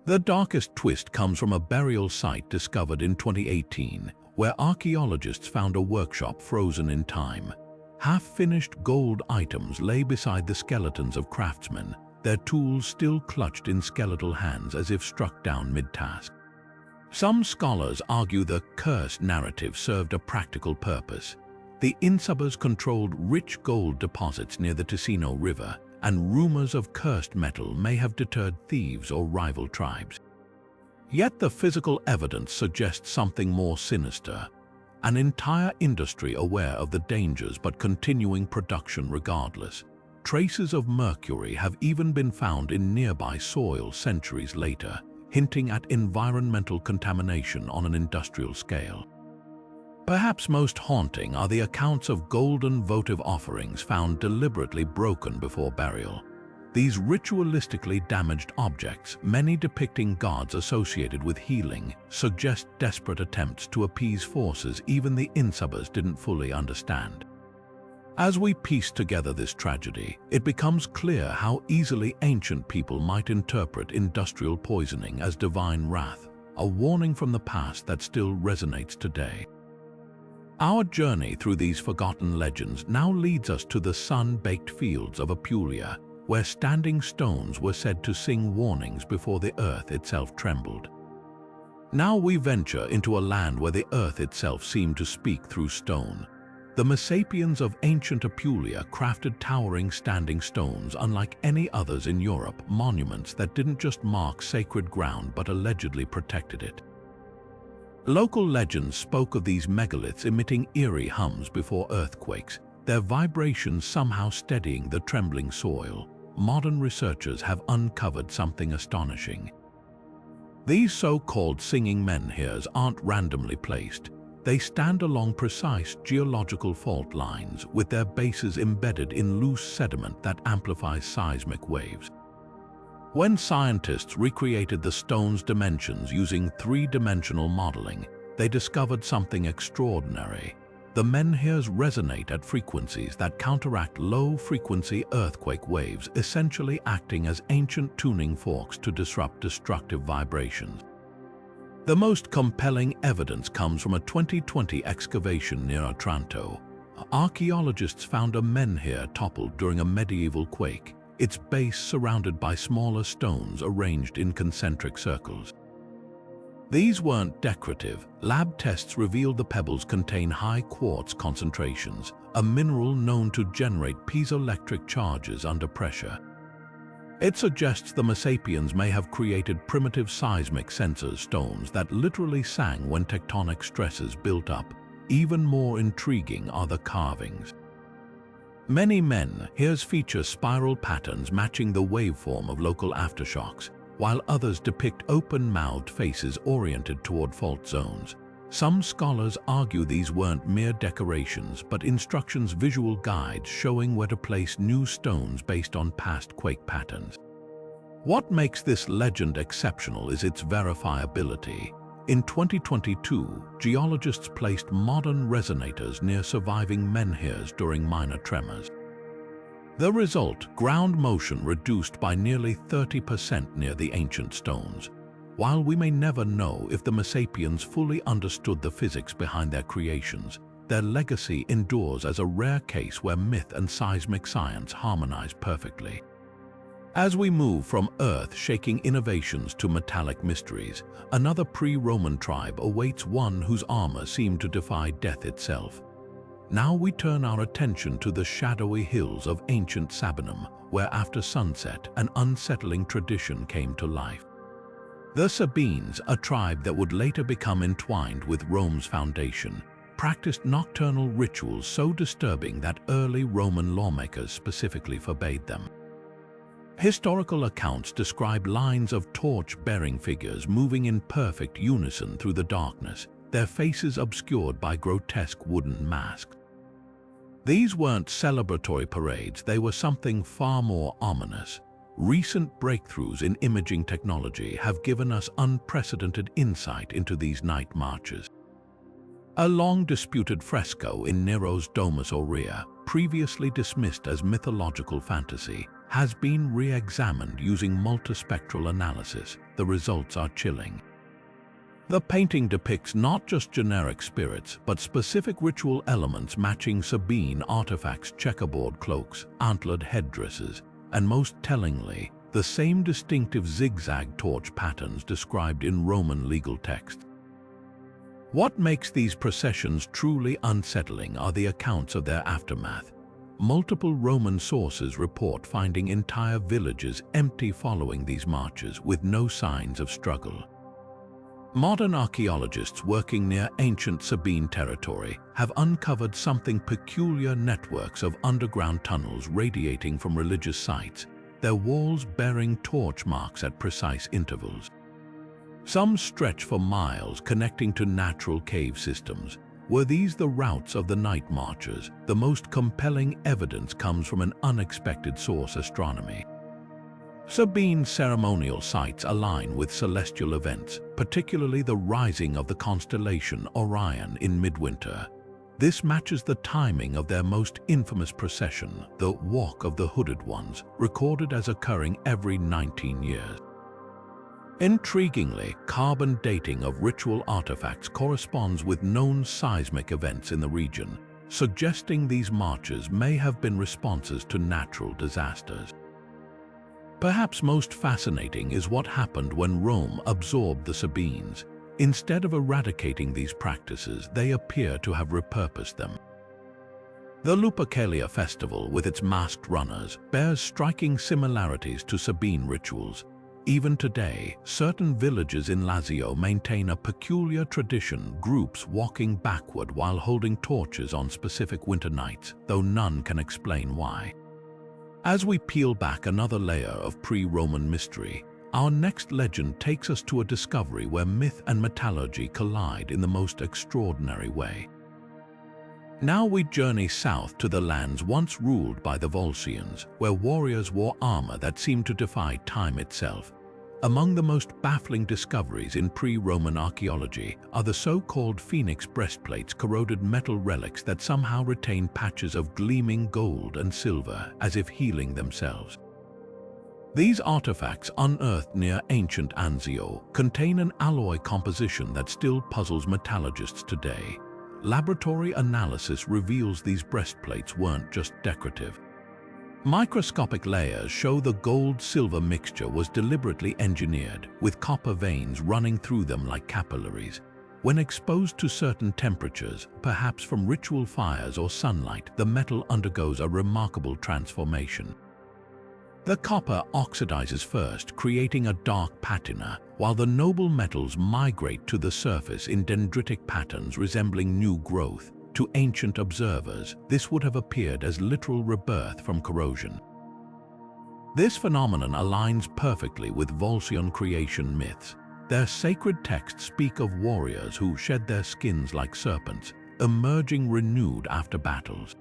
S1: The darkest twist comes from a burial site discovered in 2018, where archaeologists found a workshop frozen in time. Half-finished gold items lay beside the skeletons of craftsmen, their tools still clutched in skeletal hands as if struck down mid-task. Some scholars argue the curse narrative served a practical purpose. The Insubbers controlled rich gold deposits near the Ticino River, and rumors of cursed metal may have deterred thieves or rival tribes. Yet the physical evidence suggests something more sinister. An entire industry aware of the dangers but continuing production regardless. Traces of mercury have even been found in nearby soil centuries later, hinting at environmental contamination on an industrial scale. Perhaps most haunting are the accounts of golden votive offerings found deliberately broken before burial. These ritualistically damaged objects, many depicting gods associated with healing, suggest desperate attempts to appease forces even the Insubbers didn't fully understand. As we piece together this tragedy, it becomes clear how easily ancient people might interpret industrial poisoning as divine wrath, a warning from the past that still resonates today. Our journey through these forgotten legends now leads us to the sun-baked fields of Apulia, where standing stones were said to sing warnings before the earth itself trembled. Now we venture into a land where the earth itself seemed to speak through stone. The Messapians of ancient Apulia crafted towering standing stones unlike any others in Europe, monuments that didn't just mark sacred ground but allegedly protected it. Local legends spoke of these megaliths emitting eerie hums before earthquakes, their vibrations somehow steadying the trembling soil. Modern researchers have uncovered something astonishing. These so-called singing menhirs aren't randomly placed. They stand along precise geological fault lines, with their bases embedded in loose sediment that amplifies seismic waves. When scientists recreated the stone's dimensions using three-dimensional modeling, they discovered something extraordinary. The menhirs resonate at frequencies that counteract low-frequency earthquake waves, essentially acting as ancient tuning forks to disrupt destructive vibrations. The most compelling evidence comes from a 2020 excavation near Otranto. Archaeologists found a menhir toppled during a medieval quake, its base surrounded by smaller stones arranged in concentric circles. These weren't decorative. Lab tests revealed the pebbles contain high quartz concentrations, a mineral known to generate piezoelectric charges under pressure. It suggests the Messapians may have created primitive seismic sensor stones that literally sang when tectonic stresses built up. Even more intriguing are the carvings. Many menhirs feature spiral patterns matching the waveform of local aftershocks, while others depict open-mouthed faces oriented toward fault zones. Some scholars argue these weren't mere decorations, but instructions, visual guides showing where to place new stones based on past quake patterns. What makes this legend exceptional is its verifiability. In 2022, geologists placed modern resonators near surviving menhirs during minor tremors. The result, ground motion reduced by nearly 30% near the ancient stones. While we may never know if the Messapians fully understood the physics behind their creations, their legacy endures as a rare case where myth and seismic science harmonize perfectly. As we move from earth-shaking innovations to metallic mysteries, another pre-Roman tribe awaits, one whose armor seemed to defy death itself. Now we turn our attention to the shadowy hills of ancient Sabinum, where after sunset, an unsettling tradition came to life. The Sabines, a tribe that would later become entwined with Rome's foundation, practiced nocturnal rituals so disturbing that early Roman lawmakers specifically forbade them. Historical accounts describe lines of torch-bearing figures moving in perfect unison through the darkness, their faces obscured by grotesque wooden masks. These weren't celebratory parades, they were something far more ominous. Recent breakthroughs in imaging technology have given us unprecedented insight into these night marches. A long-disputed fresco in Nero's Domus Aurea, previously dismissed as mythological fantasy, has been re-examined using multispectral analysis. The results are chilling. The painting depicts not just generic spirits, but specific ritual elements matching Sabine artifacts, checkerboard cloaks, antlered headdresses, and most tellingly, the same distinctive zigzag torch patterns described in Roman legal texts. What makes these processions truly unsettling are the accounts of their aftermath. Multiple Roman sources report finding entire villages empty following these marches with no signs of struggle. Modern archaeologists working near ancient Sabine territory have uncovered something peculiar: networks of underground tunnels radiating from religious sites, their walls bearing torch marks at precise intervals. Some stretch for miles, connecting to natural cave systems. Were these the routes of the night marchers? The most compelling evidence comes from an unexpected source: astronomy. Sabine ceremonial sites align with celestial events, particularly the rising of the constellation Orion in midwinter. This matches the timing of their most infamous procession, the Walk of the Hooded Ones, recorded as occurring every 19 years. Intriguingly, carbon dating of ritual artifacts corresponds with known seismic events in the region, suggesting these marches may have been responses to natural disasters. Perhaps most fascinating is what happened when Rome absorbed the Sabines. Instead of eradicating these practices, they appear to have repurposed them. The Lupercalia festival, with its masked runners, bears striking similarities to Sabine rituals. Even today, certain villages in Lazio maintain a peculiar tradition: groups walking backward while holding torches on specific winter nights, though none can explain why. As we peel back another layer of pre-Roman mystery, our next legend takes us to a discovery where myth and metallurgy collide in the most extraordinary way. Now we journey south to the lands once ruled by the Volscians, where warriors wore armor that seemed to defy time itself. Among the most baffling discoveries in pre-Roman archaeology are the so-called phoenix breastplates, corroded metal relics that somehow retain patches of gleaming gold and silver, as if healing themselves. These artifacts, unearthed near ancient Anzio, contain an alloy composition that still puzzles metallurgists today. Laboratory analysis reveals these breastplates weren't just decorative. Microscopic layers show the gold-silver mixture was deliberately engineered, with copper veins running through them like capillaries. When exposed to certain temperatures, perhaps from ritual fires or sunlight, the metal undergoes a remarkable transformation. The copper oxidizes first, creating a dark patina, while the noble metals migrate to the surface in dendritic patterns resembling new growth. To ancient observers, this would have appeared as literal rebirth from corrosion. This phenomenon aligns perfectly with Volscian creation myths. Their sacred texts speak of warriors who shed their skins like serpents, emerging renewed after battles.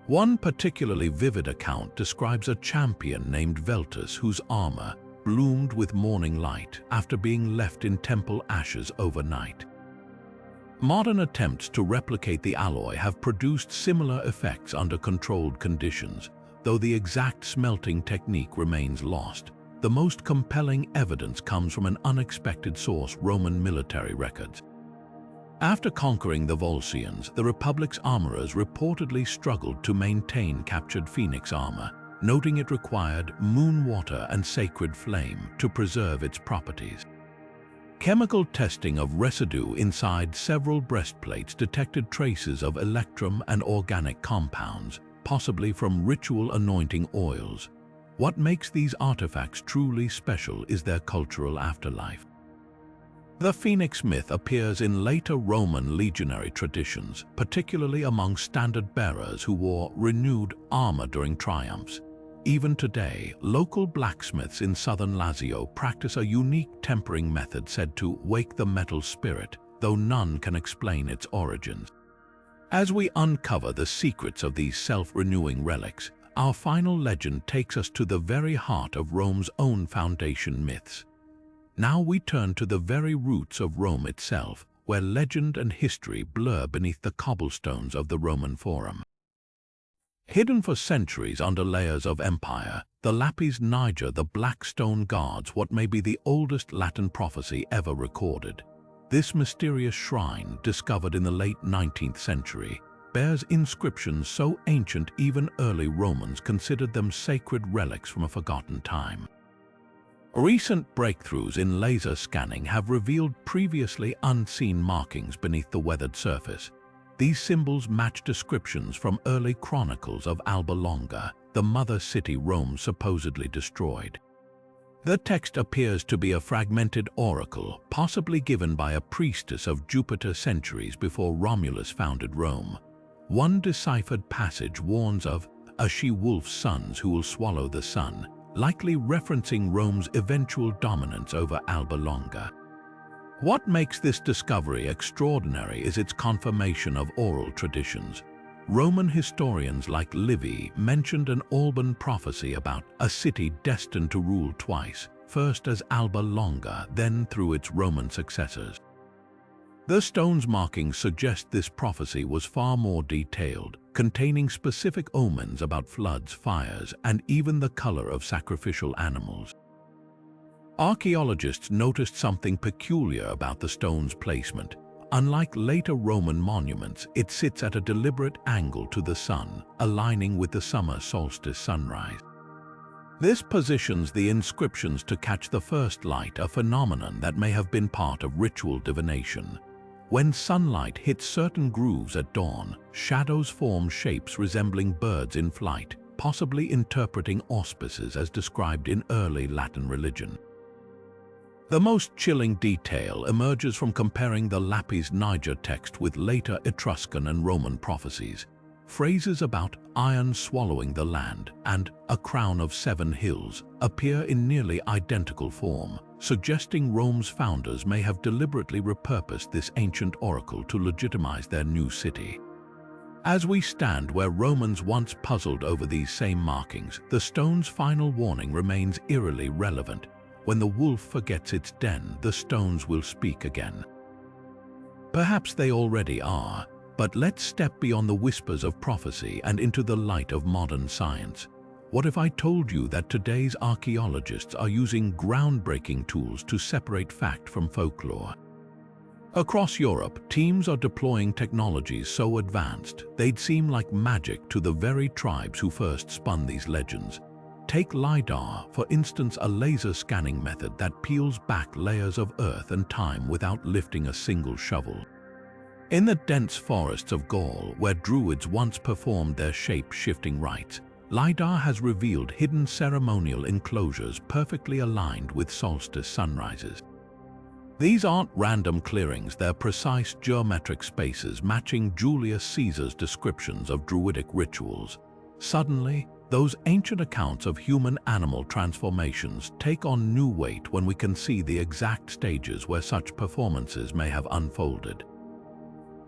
S1: One particularly vivid account describes a champion named Veltus whose armor bloomed with morning light after being left in temple ashes overnight. Modern attempts to replicate the alloy have produced similar effects under controlled conditions, though the exact smelting technique remains lost. The most compelling evidence comes from an unexpected source: Roman military records. After conquering the Volscians, the Republic's armorers reportedly struggled to maintain captured phoenix armor, noting it required moon water and sacred flame to preserve its properties. Chemical testing of residue inside several breastplates detected traces of electrum and organic compounds, possibly from ritual anointing oils. What makes these artifacts truly special is their cultural afterlife. The phoenix myth appears in later Roman legionary traditions, particularly among standard-bearers who wore renewed armor during triumphs. Even today, local blacksmiths in southern Lazio practice a unique tempering method said to wake the metal spirit, though none can explain its origins. As we uncover the secrets of these self-renewing relics, our final legend takes us to the very heart of Rome's own foundation myths. Now we turn to the very roots of Rome itself, where legend and history blur beneath the cobblestones of the Roman Forum. Hidden for centuries under layers of empire, the lapis niger, the black stone, guards what may be the oldest Latin prophecy ever recorded. This mysterious shrine, discovered in the late 19th century, bears inscriptions so ancient even early Romans considered them sacred relics from a forgotten time. Recent breakthroughs in laser scanning have revealed previously unseen markings beneath the weathered surface. These symbols match descriptions from early chronicles of Alba Longa, the mother city Rome supposedly destroyed. The text appears to be a fragmented oracle, possibly given by a priestess of Jupiter centuries before Romulus founded Rome. One deciphered passage warns of a she-wolf's sons who will swallow the sun, likely referencing Rome's eventual dominance over Alba Longa. What makes this discovery extraordinary is its confirmation of oral traditions. Roman historians like Livy mentioned an Alban prophecy about a city destined to rule twice, first as Alba Longa, then through its Roman successors. The stone's markings suggest this prophecy was far more detailed, containing specific omens about floods, fires, and even the color of sacrificial animals. Archaeologists noticed something peculiar about the stone's placement. Unlike later Roman monuments, it sits at a deliberate angle to the sun, aligning with the summer solstice sunrise. This positions the inscriptions to catch the first light, a phenomenon that may have been part of ritual divination. When sunlight hits certain grooves at dawn, shadows form shapes resembling birds in flight, possibly interpreting auspices as described in early Latin religion. The most chilling detail emerges from comparing the lapis niger text with later Etruscan and Roman prophecies. Phrases about iron swallowing the land and a crown of 7 hills appear in nearly identical form, suggesting Rome's founders may have deliberately repurposed this ancient oracle to legitimize their new city. As we stand where Romans once puzzled over these same markings, the stone's final warning remains eerily relevant. When the wolf forgets its den, the stones will speak again. Perhaps they already are, but let's step beyond the whispers of prophecy and into the light of modern science. What if I told you that today's archaeologists are using groundbreaking tools to separate fact from folklore? Across Europe, teams are deploying technologies so advanced they'd seem like magic to the very tribes who first spun these legends. Take LiDAR, for instance, a laser scanning method that peels back layers of earth and time without lifting a single shovel. In the dense forests of Gaul, where Druids once performed their shape-shifting rites, LiDAR has revealed hidden ceremonial enclosures perfectly aligned with solstice sunrises. These aren't random clearings, they're precise geometric spaces matching Julius Caesar's descriptions of Druidic rituals. Suddenly, Those ancient accounts of human-animal transformations take on new weight when we can see the exact stages where such performances may have unfolded.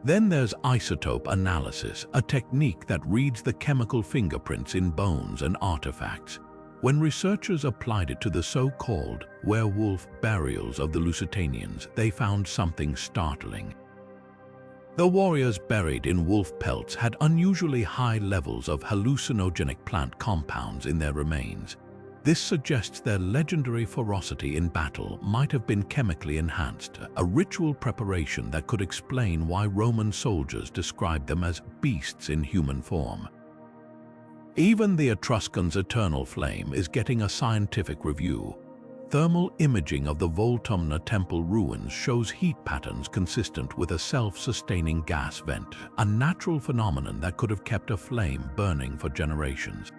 S1: Then there's isotope analysis, a technique that reads the chemical fingerprints in bones and artifacts. When researchers applied it to the so-called werewolf burials of the Lusitanians, they found something startling. The warriors buried in wolf pelts had unusually high levels of hallucinogenic plant compounds in their remains. This suggests their legendary ferocity in battle might have been chemically enhanced, a ritual preparation that could explain why Roman soldiers described them as beasts in human form. Even the Etruscans' eternal flame is getting a scientific review. Thermal imaging of the Voltumna temple ruins shows heat patterns consistent with a self-sustaining gas vent, a natural phenomenon that could have kept a flame burning for generations.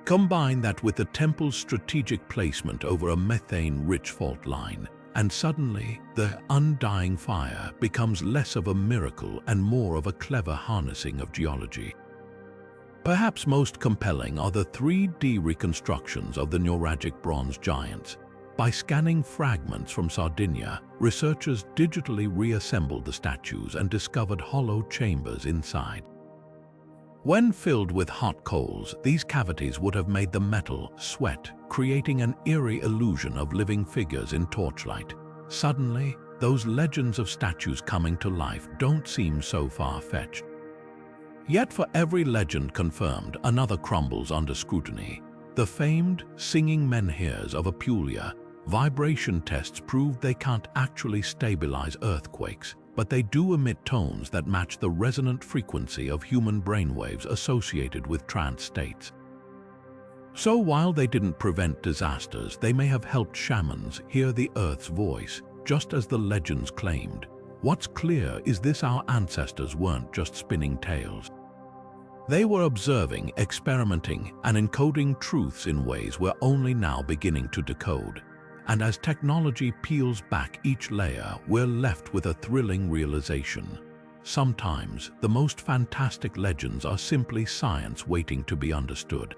S1: Combine that with the temple's strategic placement over a methane-rich fault line, and suddenly the undying fire becomes less of a miracle and more of a clever harnessing of geology. Perhaps most compelling are the 3D reconstructions of the Nuragic bronze giants. By scanning fragments from Sardinia, researchers digitally reassembled the statues and discovered hollow chambers inside. When filled with hot coals, these cavities would have made the metal sweat, creating an eerie illusion of living figures in torchlight. Suddenly, those legends of statues coming to life don't seem so far-fetched. Yet for every legend confirmed, another crumbles under scrutiny. The famed singing menhirs of Apulia, vibration tests proved they can't actually stabilize earthquakes, but they do emit tones that match the resonant frequency of human brainwaves associated with trance states. So while they didn't prevent disasters, they may have helped shamans hear the Earth's voice, just as the legends claimed. What's clear is our ancestors weren't just spinning tales. They were observing, experimenting, and encoding truths in ways we're only now beginning to decode. And as technology peels back each layer, we're left with a thrilling realization. Sometimes, the most fantastic legends are simply science waiting to be understood.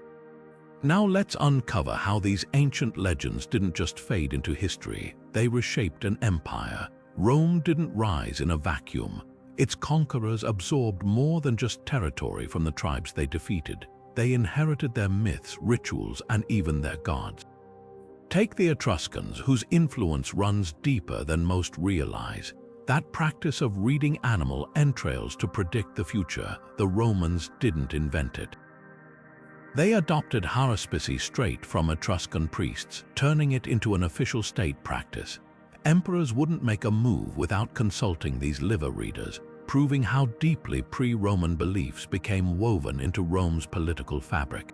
S1: Now let's uncover how these ancient legends didn't just fade into history, they reshaped an empire. Rome didn't rise in a vacuum. Its conquerors absorbed more than just territory from the tribes they defeated. They inherited their myths, rituals, and even their gods. Take the Etruscans, whose influence runs deeper than most realize. That practice of reading animal entrails to predict the future, the Romans didn't invent it. They adopted haruspicy straight from Etruscan priests, turning it into an official state practice. Emperors wouldn't make a move without consulting these liver readers, proving how deeply pre-Roman beliefs became woven into Rome's political fabric.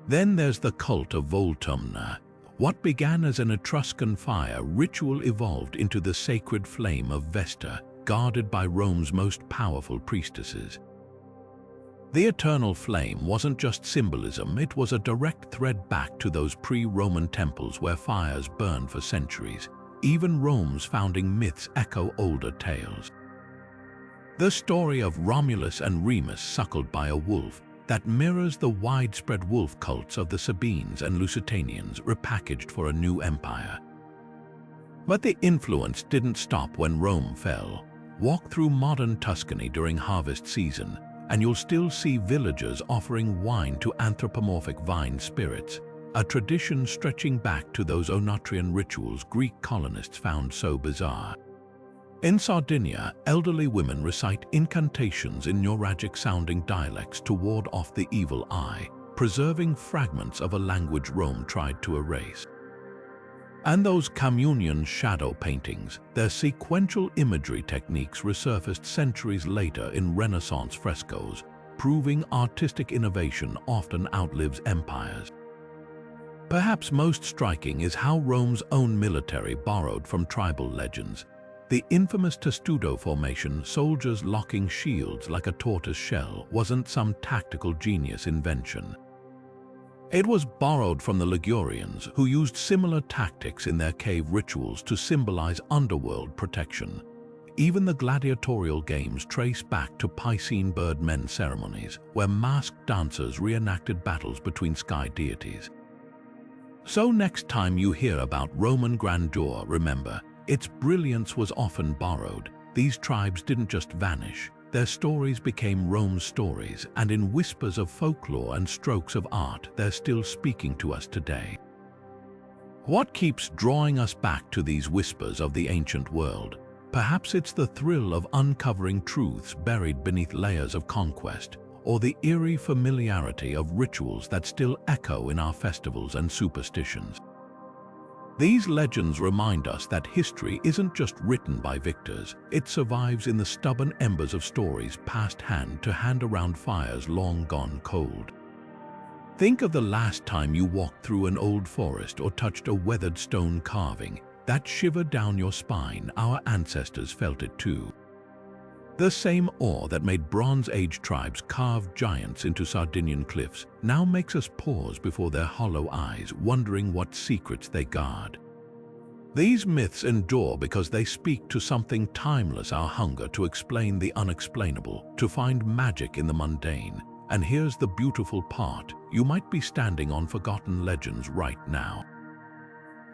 S1: Then there's the cult of Voltumna. What began as an Etruscan fire ritual evolved into the sacred flame of Vesta, guarded by Rome's most powerful priestesses. The eternal flame wasn't just symbolism, it was a direct thread back to those pre-Roman temples where fires burned for centuries. Even Rome's founding myths echo older tales. The story of Romulus and Remus suckled by a wolf that mirrors the widespread wolf cults of the Sabines and Lusitanians repackaged for a new empire. But the influence didn't stop when Rome fell. Walk through modern Tuscany during harvest season, and you'll still see villagers offering wine to anthropomorphic vine spirits, a tradition stretching back to those Oenotrian rituals Greek colonists found so bizarre. In Sardinia, elderly women recite incantations in Nuragic-sounding dialects to ward off the evil eye, preserving fragments of a language Rome tried to erase. And those communion shadow paintings, their sequential imagery techniques resurfaced centuries later in Renaissance frescoes, proving artistic innovation often outlives empires. Perhaps most striking is how Rome's own military borrowed from tribal legends. The infamous testudo formation, soldiers locking shields like a tortoise shell, wasn't some tactical genius invention. It was borrowed from the Ligurians, who used similar tactics in their cave rituals to symbolize underworld protection. Even the gladiatorial games trace back to Piscean bird-men ceremonies, where masked dancers reenacted battles between sky deities. So next time you hear about Roman grandeur, remember, its brilliance was often borrowed. These tribes didn't just vanish. Their stories became Rome's stories, and in whispers of folklore and strokes of art, they're still speaking to us today. What keeps drawing us back to these whispers of the ancient world? Perhaps it's the thrill of uncovering truths buried beneath layers of conquest, or the eerie familiarity of rituals that still echo in our festivals and superstitions. These legends remind us that history isn't just written by victors, it survives in the stubborn embers of stories passed hand to hand around fires long gone cold. Think of the last time you walked through an old forest or touched a weathered stone carving. That shiver down your spine, our ancestors felt it too. The same awe that made Bronze Age tribes carve giants into Sardinian cliffs now makes us pause before their hollow eyes, wondering what secrets they guard. These myths endure because they speak to something timeless, our hunger to explain the unexplainable, to find magic in the mundane. And here's the beautiful part, you might be standing on forgotten legends right now.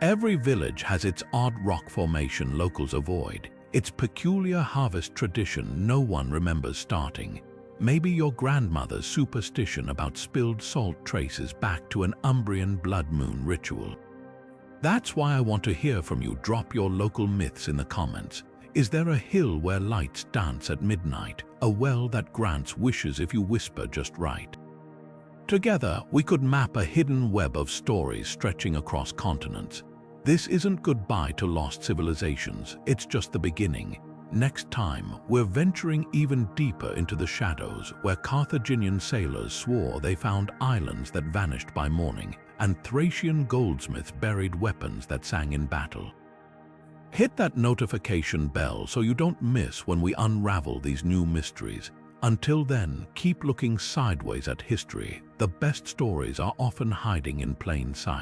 S1: Every village has its odd rock formation locals avoid, its peculiar harvest tradition no one remembers starting. Maybe your grandmother's superstition about spilled salt traces back to an Umbrian blood moon ritual. That's why I want to hear from you. Drop your local myths in the comments. Is there a hill where lights dance at midnight? A well that grants wishes if you whisper just right? Together, we could map a hidden web of stories stretching across continents. This isn't goodbye to lost civilizations, it's just the beginning. Next time, we're venturing even deeper into the shadows, where Carthaginian sailors swore they found islands that vanished by morning, and Thracian goldsmiths buried weapons that sang in battle. Hit that notification bell so you don't miss when we unravel these new mysteries. Until then, keep looking sideways at history. The best stories are often hiding in plain sight.